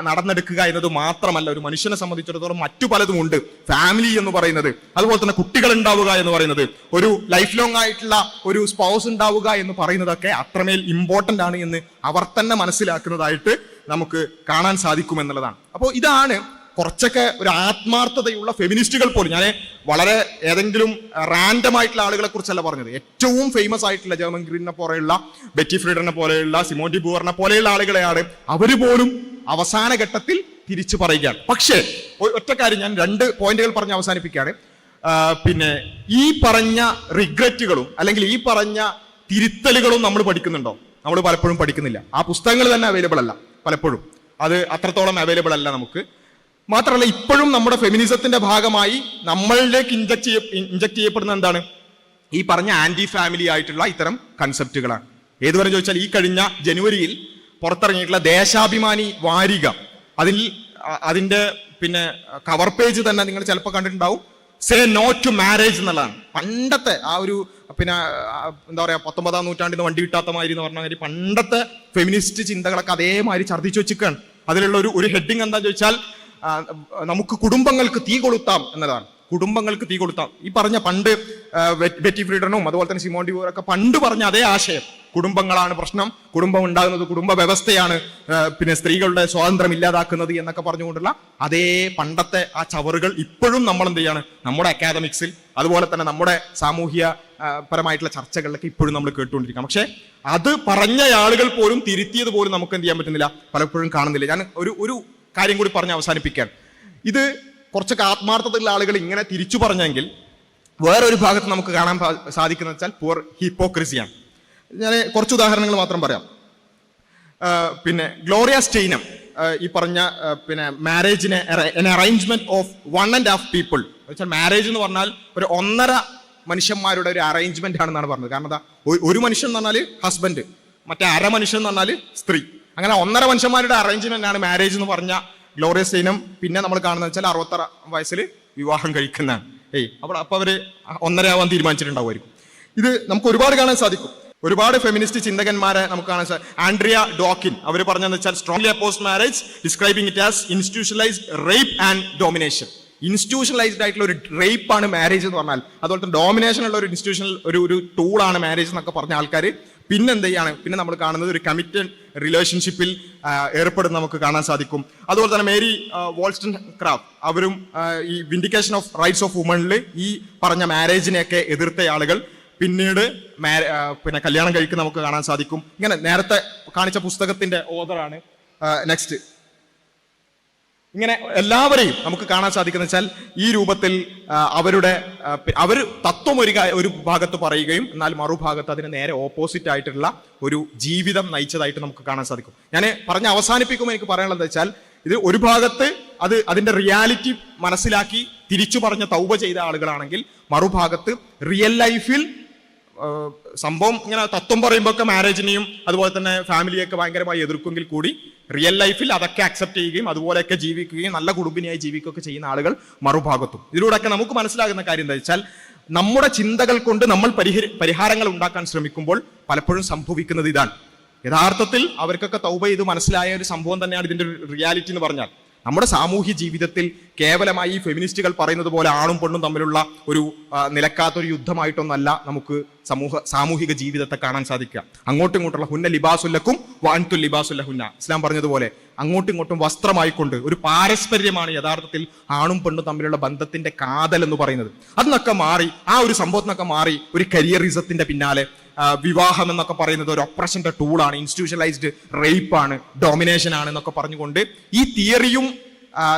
നടന്നെടുക്കുക എന്നത് മാത്രമല്ല, ഒരു മനുഷ്യനെ സംബന്ധിച്ചിടത്തോളം മറ്റു പലതും ഉണ്ട്. ഫാമിലി എന്ന് പറയുന്നത്, അതുപോലെ തന്നെ കുട്ടികൾ ഉണ്ടാവുക എന്ന് പറയുന്നത്, ഒരു ലൈഫ് ലോങ് ആയിട്ടുള്ള ഒരു സ്പൗസ് ഉണ്ടാവുക എന്ന് പറയുന്നതൊക്കെ അത്രമേൽ ഇമ്പോർട്ടന്റ് ആണ് എന്ന് അവർ തന്നെ മനസ്സിലാക്കുന്നതായിട്ട് നമുക്ക് കാണാൻ സാധിക്കും എന്നുള്ളതാണ്. അപ്പോൾ ഇതാണ് കുറച്ചൊക്കെ ഒരു ആത്മാർത്ഥതയുള്ള ഫെമിനിസ്റ്റുകൾ പോലും, ഞാൻ വളരെ ഏതെങ്കിലും റാൻഡം ആയിട്ടുള്ള ആളുകളെ കുറിച്ചല്ല പറഞ്ഞത്, ഏറ്റവും ഫേമസ് ആയിട്ടുള്ള ജെർമൈൻ ഗ്രീനെ പോലെയുള്ള ബെറ്റി ഫ്രീഡനെ പോലെയുള്ള സിമോൺ ഡി ബൂവറിനെ പോലെയുള്ള ആളുകളെയാണ് അവർ പോലും അവസാന ഘട്ടത്തിൽ തിരിച്ചു പറയുകയാണ്. പക്ഷേ ഒറ്റ കാര്യം ഞാൻ 2 പോയിന്റുകൾ പറഞ്ഞ് അവസാനിപ്പിക്കുകയാണ്. പിന്നെ ഈ പറഞ്ഞ റിഗ്രറ്റുകളും അല്ലെങ്കിൽ ഈ പറഞ്ഞ തിരുത്തലുകളും നമ്മൾ പഠിക്കുന്നുണ്ടോ? നമ്മൾ പലപ്പോഴും പഠിക്കുന്നില്ല. ആ പുസ്തകങ്ങൾ തന്നെ അവൈലബിൾ അല്ല, പലപ്പോഴും അത് അത്രത്തോളം അവൈലബിൾ അല്ല നമുക്ക്. മാത്രമല്ല ഇപ്പോഴും നമ്മുടെ ഫെമിനിസത്തിന്റെ ഭാഗമായി നമ്മളിലേക്ക് ഇഞ്ചക്ട് ചെയ്യപ്പെടുന്ന എന്താണ്? ഈ പറഞ്ഞ ആന്റി ഫാമിലി ആയിട്ടുള്ള ഇത്തരം കൺസെപ്റ്റുകളാണ്. ഏതുവരെ ചോദിച്ചാൽ ഈ കഴിഞ്ഞ ജനുവരിയിൽ പുറത്തിറങ്ങിയിട്ടുള്ള ദേശാഭിമാനി വാരിക, അതിന്റെ പിന്നെ കവർ പേജ് തന്നെ നിങ്ങൾ ചിലപ്പോൾ കണ്ടിട്ടുണ്ടാവും, സേ നോ ടു മാരേജ് എന്നുള്ളതാണ്. പണ്ടത്തെ ആ ഒരു പിന്നെ എന്താ പറയാ 19-ാം നൂറ്റാണ്ടിന് വണ്ടി കിട്ടാത്ത മാതിരി എന്ന് പറഞ്ഞ മാതിരി പണ്ടത്തെ ഫെമിനിസ്റ്റ് ചിന്തകളൊക്കെ അതേമാതിരി ഛർദ്ദിച്ചു വെച്ചിരിക്കുകയാണ്. അതിലുള്ള ഒരു ഹെഡിങ് എന്താണെന്ന് ചോദിച്ചാൽ നമുക്ക് കുടുംബങ്ങൾക്ക് തീ കൊളുത്താം എന്നതാണ്. കുടുംബങ്ങൾക്ക് തീ കൊളുത്താം. ഈ പറഞ്ഞ പണ്ട് ബെറ്റി ഫ്രീഡനും അതുപോലെ തന്നെ സിമോൺ ഡി ബൂവറൊക്കെ പണ്ട് പറഞ്ഞ അതേ ആശയം, കുടുംബങ്ങളാണ് പ്രശ്നം, കുടുംബം ഉണ്ടാകുന്നത് കുടുംബ വ്യവസ്ഥയാണ് പിന്നെ സ്ത്രീകളുടെ സ്വാതന്ത്ര്യം ഇല്ലാതാക്കുന്നത് എന്നൊക്കെ പറഞ്ഞുകൊണ്ടുള്ള അതേ പണ്ടത്തെ ആ ചവറുകൾ ഇപ്പോഴും നമ്മൾ എന്ത് ചെയ്യാണ് നമ്മുടെ അക്കാദമിക്സിൽ അതുപോലെ തന്നെ നമ്മുടെ സാമൂഹ്യ പരമായിട്ടുള്ള ചർച്ചകളിലൊക്കെ ഇപ്പോഴും നമ്മൾ കേട്ടുകൊണ്ടിരിക്കാം. പക്ഷെ അത് പറഞ്ഞ ആളുകൾ പോലും തിരുത്തിയത് പോലും നമുക്ക് എന്ത് ചെയ്യാൻ പറ്റുന്നില്ല, പലപ്പോഴും കാണുന്നില്ല. ഞാൻ ഒരു കാര്യം കൂടി പറഞ്ഞ് അവസാനിപ്പിക്കാൻ, ഇത് കുറച്ചൊക്കെ ആത്മാർത്ഥതയുള്ള ആളുകൾ ഇങ്ങനെ തിരിച്ചു പറഞ്ഞെങ്കിൽ വേറൊരു ഭാഗത്ത് നമുക്ക് കാണാൻ സാധിക്കുന്നത് വെച്ചാൽ പുവർ ഹിപ്പോക്രസിയാണ്. ഞാൻ കുറച്ച് ഉദാഹരണങ്ങൾ മാത്രം പറയാം. പിന്നെ ഗ്ലോറിയ സ്റ്റെയ്നം ഈ പറഞ്ഞ പിന്നെ മാരേജിനെ അറേഞ്ച്മെന്റ് ഓഫ് 1.5 പീപ്പിൾ വെച്ചാൽ മാരേജ് എന്ന് പറഞ്ഞാൽ ഒരു 1.5 മനുഷ്യന്മാരുടെ ഒരു അറേഞ്ച്മെന്റ് ആണെന്നാണ് പറഞ്ഞത്. കാരണം എന്താ, ഒരു മനുഷ്യൻ എന്ന് പറഞ്ഞാൽ ഹസ്ബൻഡ്, മറ്റേ അര മനുഷ്യൻ എന്ന് പറഞ്ഞാൽ സ്ത്രീ, അങ്ങനെ 1.5 മനുഷ്യന്മാരുടെ അറേഞ്ച്മെന്റ് ആണ് മാരേജ് എന്ന് പറഞ്ഞ ഗ്ലോറിയ സ്റ്റെയ്നം. പിന്നെ നമ്മൾ കാണുന്നത് വെച്ചാൽ 66 വയസ്സിൽ വിവാഹം കഴിക്കുന്നതാണ്. അപ്പൊ അവര് 1.5 ആവാൻ തീരുമാനിച്ചിട്ടുണ്ടാവുമായിരിക്കും. ഇത് നമുക്ക് ഒരുപാട് കാണാൻ സാധിക്കും. ഒരുപാട് ഫെമിനിസ്റ്റ് ചിന്തകന്മാരെ നമുക്ക് കാണാൻ സാധിക്കും. ആൻഡ്രിയ ഡോക്കിൻ അവർ പറഞ്ഞതെന്ന് വെച്ചാൽ strongly oppose marriage, describing it as institutionalised rape and domination. Institutionalised ആയിട്ടുള്ള ഒരു റേപ്പ് ആണ് മാരേജ് എന്ന് പറഞ്ഞാൽ, അതുപോലെ തന്നെ ഡോമിനേഷൻ ഉള്ള ഒരു ഇൻസ്റ്റിറ്റ്യൂഷണൽ ഒരു ടൂളാണ് മാരേജ് എന്നൊക്കെ പറഞ്ഞ ആൾക്കാർ പിന്നെ എന്ത് ചെയ്യാണ്, പിന്നെ നമ്മൾ കാണുന്നത് ഒരു കമ്മിറ്റഡ് റിലേഷൻഷിപ്പിൽ ഏർപ്പെടുന്ന നമുക്ക് കാണാൻ സാധിക്കും. അതുപോലെ തന്നെ മേരി വോൾസ്റ്റൺ ക്രാഫ്റ്റ് അവരും ഈ വിൻഡിക്കേഷൻ ഓഫ് റൈറ്റ്സ് ഓഫ് വുമണിൽ ഈ പറഞ്ഞ മാരേജിനെയൊക്കെ എതിർത്ത ആളുകൾ പിന്നീട് പിന്നെ കല്യാണം കഴിക്കുന്ന നമുക്ക് കാണാൻ സാധിക്കും. ഇങ്ങനെ നേരത്തെ കാണിച്ച പുസ്തകത്തിന്റെ ഓതറാണ്. നെക്സ്റ്റ് ഇങ്ങനെ എല്ലാവരെയും നമുക്ക് കാണാൻ സാധിക്കുന്ന വെച്ചാൽ ഈ രൂപത്തിൽ അവർ തത്വം ഒരു ഭാഗത്ത് പറയുകയും എന്നാൽ മറുഭാഗത്ത് അതിന് നേരെ ഓപ്പോസിറ്റ് ആയിട്ടുള്ള ഒരു ജീവിതം നയിച്ചതായിട്ട് നമുക്ക് കാണാൻ സാധിക്കും. ഞാൻ പറഞ്ഞ് അവസാനിപ്പിക്കുമ്പോൾ എനിക്ക് പറയാനുള്ളത് വെച്ചാൽ ഇത് ഒരു ഭാഗത്ത് അതിന്റെ റിയാലിറ്റി മനസ്സിലാക്കി തിരിച്ചു പറഞ്ഞ തൗബ ചെയ്ത ആളുകളാണെങ്കിൽ, മറുഭാഗത്ത് റിയൽ ലൈഫിൽ സംഭവം ഇങ്ങനെ തത്വം പറയുമ്പോൾ ഒക്കെ മാരേജിനെയും അതുപോലെ തന്നെ ഫാമിലിയൊക്കെ ഭയങ്കരമായി എതിർക്കുമെങ്കിൽ കൂടി റിയൽ ലൈഫിൽ അതൊക്കെ അക്സെപ്റ്റ് ചെയ്യുകയും അതുപോലെയൊക്കെ ജീവിക്കുകയും നല്ല കുടുംബിനിയായി ജീവിക്കുകയൊക്കെ ചെയ്യുന്ന ആളുകൾ മറുഭാഗത്തും. ഇതിലൂടെയൊക്കെ നമുക്ക് മനസ്സിലാകുന്ന കാര്യം എന്താ വെച്ചാൽ, നമ്മുടെ ചിന്തകൾ കൊണ്ട് നമ്മൾ പരിഹാരങ്ങൾ ഉണ്ടാക്കാൻ ശ്രമിക്കുമ്പോൾ പലപ്പോഴും സംഭവിക്കുന്നത് ഇതാണ്. യഥാർത്ഥത്തിൽ അവർക്കൊക്കെ തൗബ ചെയ്ത് മനസ്സിലായ ഒരു സംഭവം തന്നെയാണ് ഇതിന്റെ റിയാലിറ്റി എന്ന് പറഞ്ഞാൽ. നമ്മുടെ സാമൂഹ്യ ജീവിതത്തിൽ കേവലമായി ഈ ഫെമിനിസ്റ്റുകൾ പറയുന്നത് പോലെ ആണും പെണ്ണും തമ്മിലുള്ള ഒരു നിലക്കാത്തൊരു യുദ്ധമായിട്ടൊന്നല്ല നമുക്ക് സാമൂഹിക ജീവിതത്തെ കാണാൻ സാധിക്കുക. അങ്ങോട്ടും ഇങ്ങോട്ടുള്ള ഹുന്ന ലിബാസുല്ലക്കും വഅൻതും ലിബാസുല്ലഹുന്ന, ഇസ്ലാം പറഞ്ഞതുപോലെ അങ്ങോട്ടും ഇങ്ങോട്ടും വസ്ത്രമായിക്കൊണ്ട് ഒരു പാരസ്പര്യമാണ് യഥാർത്ഥത്തിൽ ആണും പെണ്ണും തമ്മിലുള്ള ബന്ധത്തിന്റെ കാതൽ എന്ന് പറയുന്നത്. അതിനൊക്കെ മാറി, ആ ഒരു സംഭവത്തിനൊക്കെ മാറി ഒരു കരിയറിസത്തിന്റെ പിന്നാലെ വിവാഹം എന്നൊക്കെ പറയുന്നത് ഒരു ഓപ്പറേഷന്റെ ടൂളാണ്, ഇൻസ്റ്റിറ്റ്യൂഷണലൈസ്ഡ് റേപ്പാണ്, ഡോമിനേഷൻ ആണ് എന്നൊക്കെ പറഞ്ഞുകൊണ്ട് ഈ തിയറിയും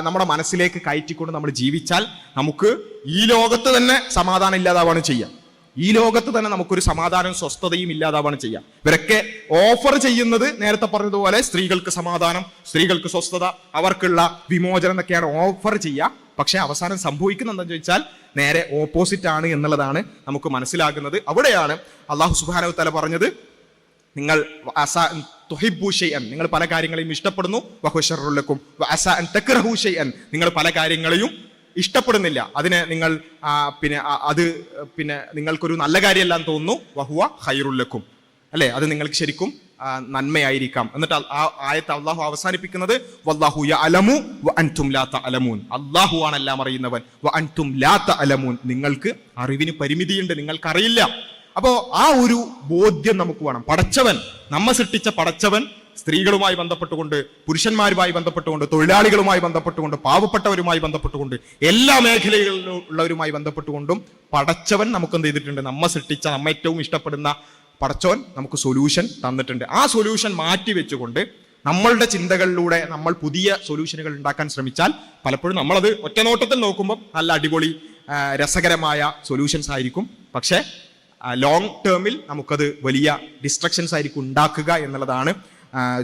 നമ്മുടെ മനസ്സിലേക്ക് കയറ്റിക്കൊണ്ട് നമ്മൾ ജീവിച്ചാൽ നമുക്ക് ഈ ലോകത്ത് തന്നെ സമാധാനം ഇല്ലാതാവാണ് ചെയ്യാം. ഈ ലോകത്ത് തന്നെ നമുക്കൊരു സമാധാനവും സ്വസ്ഥതയും ഇല്ലാതാവാണ് ചെയ്യാം. ഇവരൊക്കെ ഓഫർ ചെയ്യുന്നത് നേരത്തെ പറഞ്ഞതുപോലെ സ്ത്രീകൾക്ക് സമാധാനം, സ്ത്രീകൾക്ക് സ്വസ്ഥത, അവർക്കുള്ള വിമോചനം എന്നൊക്കെയാണ് ഓഫർ ചെയ്യുക. പക്ഷെ അവസാനം സംഭവിക്കുന്നത് എന്താണെന്ന് ചോദിച്ചാൽ നേരെ ഓപ്പോസിറ്റ് ആണ് എന്നുള്ളതാണ് നമുക്ക് മനസ്സിലാകുന്നത്. അവിടെയാണ് അള്ളാഹു സുബ്ഹാനഹു വതആല പറഞ്ഞത്, നിങ്ങൾ നിങ്ങൾ പല കാര്യങ്ങളെയും ഇഷ്ടപ്പെടുന്നു, നിങ്ങൾ പല കാര്യങ്ങളെയും ഇഷ്ടപ്പെടുന്നില്ല, അതിനെ നിങ്ങൾ നിങ്ങൾക്കൊരു നല്ല കാര്യമല്ല എന്ന് തോന്നുന്നു, വഹുവ ഖൈറുല്ലക്കും, അല്ലെ, അത് നിങ്ങൾക്ക് ശരിക്കും നന്മയായിരിക്കാം. എന്നിട്ട് ആ ആയത്ത് അള്ളാഹു അവസാനിപ്പിക്കുന്നത് വല്ലാഹു യഅലമു വഅൻതും ലാ തഅലമൂൻ, അള്ളാഹു ആണ് എല്ലാം അറിയുന്നവൻ, വഅൻതും ലാ തഅലമൂൻ, നിങ്ങൾക്ക് അറിവിന് പരിമിതിയുണ്ട്, നിങ്ങൾക്കറിയില്ല. അപ്പോ ആ ഒരു ബോധ്യം നമുക്ക് വേണം. പടച്ചവൻ, നമ്മെ സൃഷ്ടിച്ച പടച്ചവൻ സ്ത്രീകളുമായി ബന്ധപ്പെട്ടുകൊണ്ട്, പുരുഷന്മാരുമായി ബന്ധപ്പെട്ടുകൊണ്ട്, തൊഴിലാളികളുമായി ബന്ധപ്പെട്ടുകൊണ്ട്, പാവപ്പെട്ടവരുമായി ബന്ധപ്പെട്ടുകൊണ്ട്, എല്ലാ മേഖലകളിലുള്ളവരുമായി ബന്ധപ്പെട്ടുകൊണ്ടും പടച്ചവൻ നമുക്ക് എന്ത് ചെയ്തിട്ടുണ്ട്? നമ്മെ സൃഷ്ടിച്ച, നമ്മെ ഏറ്റവും ഇഷ്ടപ്പെടുന്ന പടച്ചവൻ നമുക്ക് സൊല്യൂഷൻ തന്നിട്ടുണ്ട്. ആ സൊല്യൂഷൻ മാറ്റി വെച്ചുകൊണ്ട് നമ്മളുടെ ചിന്തകളിലൂടെ നമ്മൾ പുതിയ സൊല്യൂഷനുകൾ ഉണ്ടാക്കാൻ ശ്രമിച്ചാൽ പലപ്പോഴും നമ്മളത് ഒറ്റനോട്ടത്തിൽ നോക്കുമ്പോൾ നല്ല അടിപൊളി രസകരമായ സൊല്യൂഷൻസ് ആയിരിക്കും. പക്ഷേ ലോങ് ടേമിൽ നമുക്കത് വലിയ ഡിസ്ട്രക്ഷൻസ് ആയിരിക്കും ഉണ്ടാക്കുക എന്നുള്ളതാണ്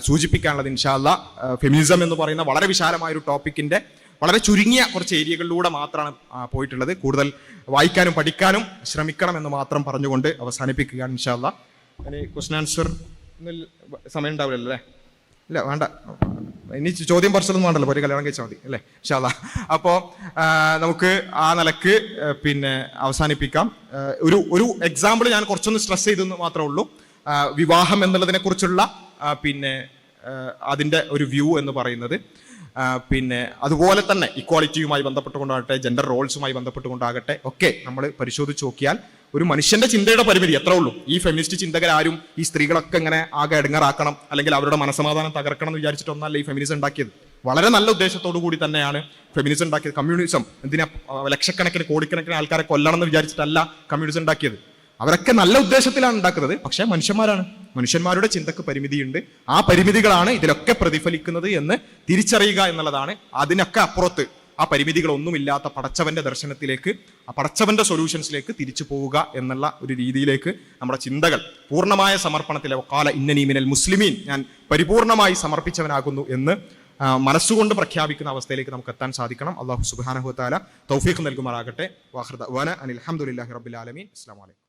സൂചിപ്പിക്കാനുള്ളത്. ഇൻഷാ അല്ലാഹ് ഫെമിനിസം എന്ന് പറയുന്ന വളരെ വിശാലമായ ഒരു ടോപ്പിക്കിന്റെ വളരെ ചുരുങ്ങിയ കുറച്ച് ഏരിയകളിലൂടെ മാത്രമാണ് പോയിട്ടുള്ളത്. കൂടുതൽ വായിക്കാനും പഠിക്കാനും ശ്രമിക്കണം എന്ന് മാത്രം പറഞ്ഞുകൊണ്ട് അവസാനിപ്പിക്കുകയാണ് ഇൻഷാ അല്ലാഹ്. ഇനി ക്വസ്റ്റ്യൻ ആൻസർ സമയം ഉണ്ടാവില്ലല്ലോ അല്ലേ? ഇല്ല, വേണ്ട, ഇനി ചോദ്യം പറച്ചിലൊന്നും വേണ്ടല്ലോ, ഒരു കല്യാണം കഴിച്ചാൽ മതി അല്ലേ ഇൻഷാ അല്ലാഹ്. അപ്പോൾ നമുക്ക് ആ നിലക്ക് അവസാനിപ്പിക്കാം. ഒരു എക്സാമ്പിൾ ഞാൻ കുറച്ചൊന്ന് സ്ട്രെസ് ചെയ്തെന്ന് മാത്രമേ ഉള്ളൂ. വിവാഹം എന്നുള്ളതിനെ കുറിച്ചുള്ള അതിൻ്റെ ഒരു വ്യൂ എന്ന് പറയുന്നത് അതുപോലെ തന്നെ ഇക്വാളിറ്റിയുമായി ബന്ധപ്പെട്ടുകൊണ്ടാകട്ടെ, ജെൻഡർ റോൾസുമായി ബന്ധപ്പെട്ടുകൊണ്ടാകട്ടെ ഒക്കെ നമ്മൾ പരിശോധിച്ച് നോക്കിയാൽ ഒരു മനുഷ്യന്റെ ചിന്തയുടെ പരിമിതി എത്ര ഉള്ളൂ. ഈ ഫെമിനിസ്റ്റ് ചിന്തകരാരും ഈ സ്ത്രീകളൊക്കെ ഇങ്ങനെ ആകെ ഇടങ്ങറാക്കണം അല്ലെങ്കിൽ അവരുടെ മനസ്സമാധാനം തകർക്കണം എന്ന് വിചാരിച്ചിട്ടൊന്നല്ല ഈ ഫെമിനിസം ഉണ്ടാക്കിയത്. വളരെ നല്ല ഉദ്ദേശത്തോടു കൂടി തന്നെയാണ് ഫെമിനിസം ഉണ്ടാക്കിയത്. കമ്മ്യൂണിസം എന്തിനാ ലക്ഷക്കണക്കിന് കോടിക്കണക്കിന് ആൾക്കാരെ കൊല്ലണം എന്ന് വിചാരിച്ചിട്ടല്ല കമ്മ്യൂണിസം ഉണ്ടാക്കിയത്. അവരൊക്കെ നല്ല ഉദ്ദേശത്തിലാണ് ഉണ്ടാക്കുന്നത്. പക്ഷെ മനുഷ്യന്മാരാണ്, മനുഷ്യന്മാരുടെ ചിന്തക്ക് പരിമിതിയുണ്ട്. ആ പരിമിതികളാണ് ഇതിലൊക്കെ പ്രതിഫലിക്കുന്നത് എന്ന് തിരിച്ചറിയുക എന്നുള്ളതാണ്. അതിനൊക്കെ അപ്പുറത്ത് ആ പരിമിതികളൊന്നുമില്ലാത്ത പടച്ചവന്റെ ദർശനത്തിലേക്ക്, ആ പടച്ചവന്റെ സൊല്യൂഷൻസിലേക്ക് തിരിച്ചു പോവുക എന്നുള്ള ഒരു രീതിയിലേക്ക് നമ്മുടെ ചിന്തകൾ പൂർണ്ണമായ സമർപ്പണത്തിലെ ഖാല ഇന്നനി മിനൽ മുസ്ലിമീൻ, ഞാൻ പരിപൂർണമായി സമർപ്പിച്ചവനാകുന്നു എന്ന് മനസ്സുകൊണ്ട് പ്രഖ്യാപിക്കുന്ന അവസ്ഥയിലേക്ക് നമുക്ക് എത്താൻ സാധിക്കണം. അല്ലാഹു സുബ്ഹാനഹു വ തആല തൗഫീഖ് നൽകുമാറാകട്ടെ. വാഖിറു ദഅ്വാന അനിൽ ഹംദുലില്ലാഹി റബ്ബിൽ ആലമീൻ. അസ്സലാമു അലൈക്കും.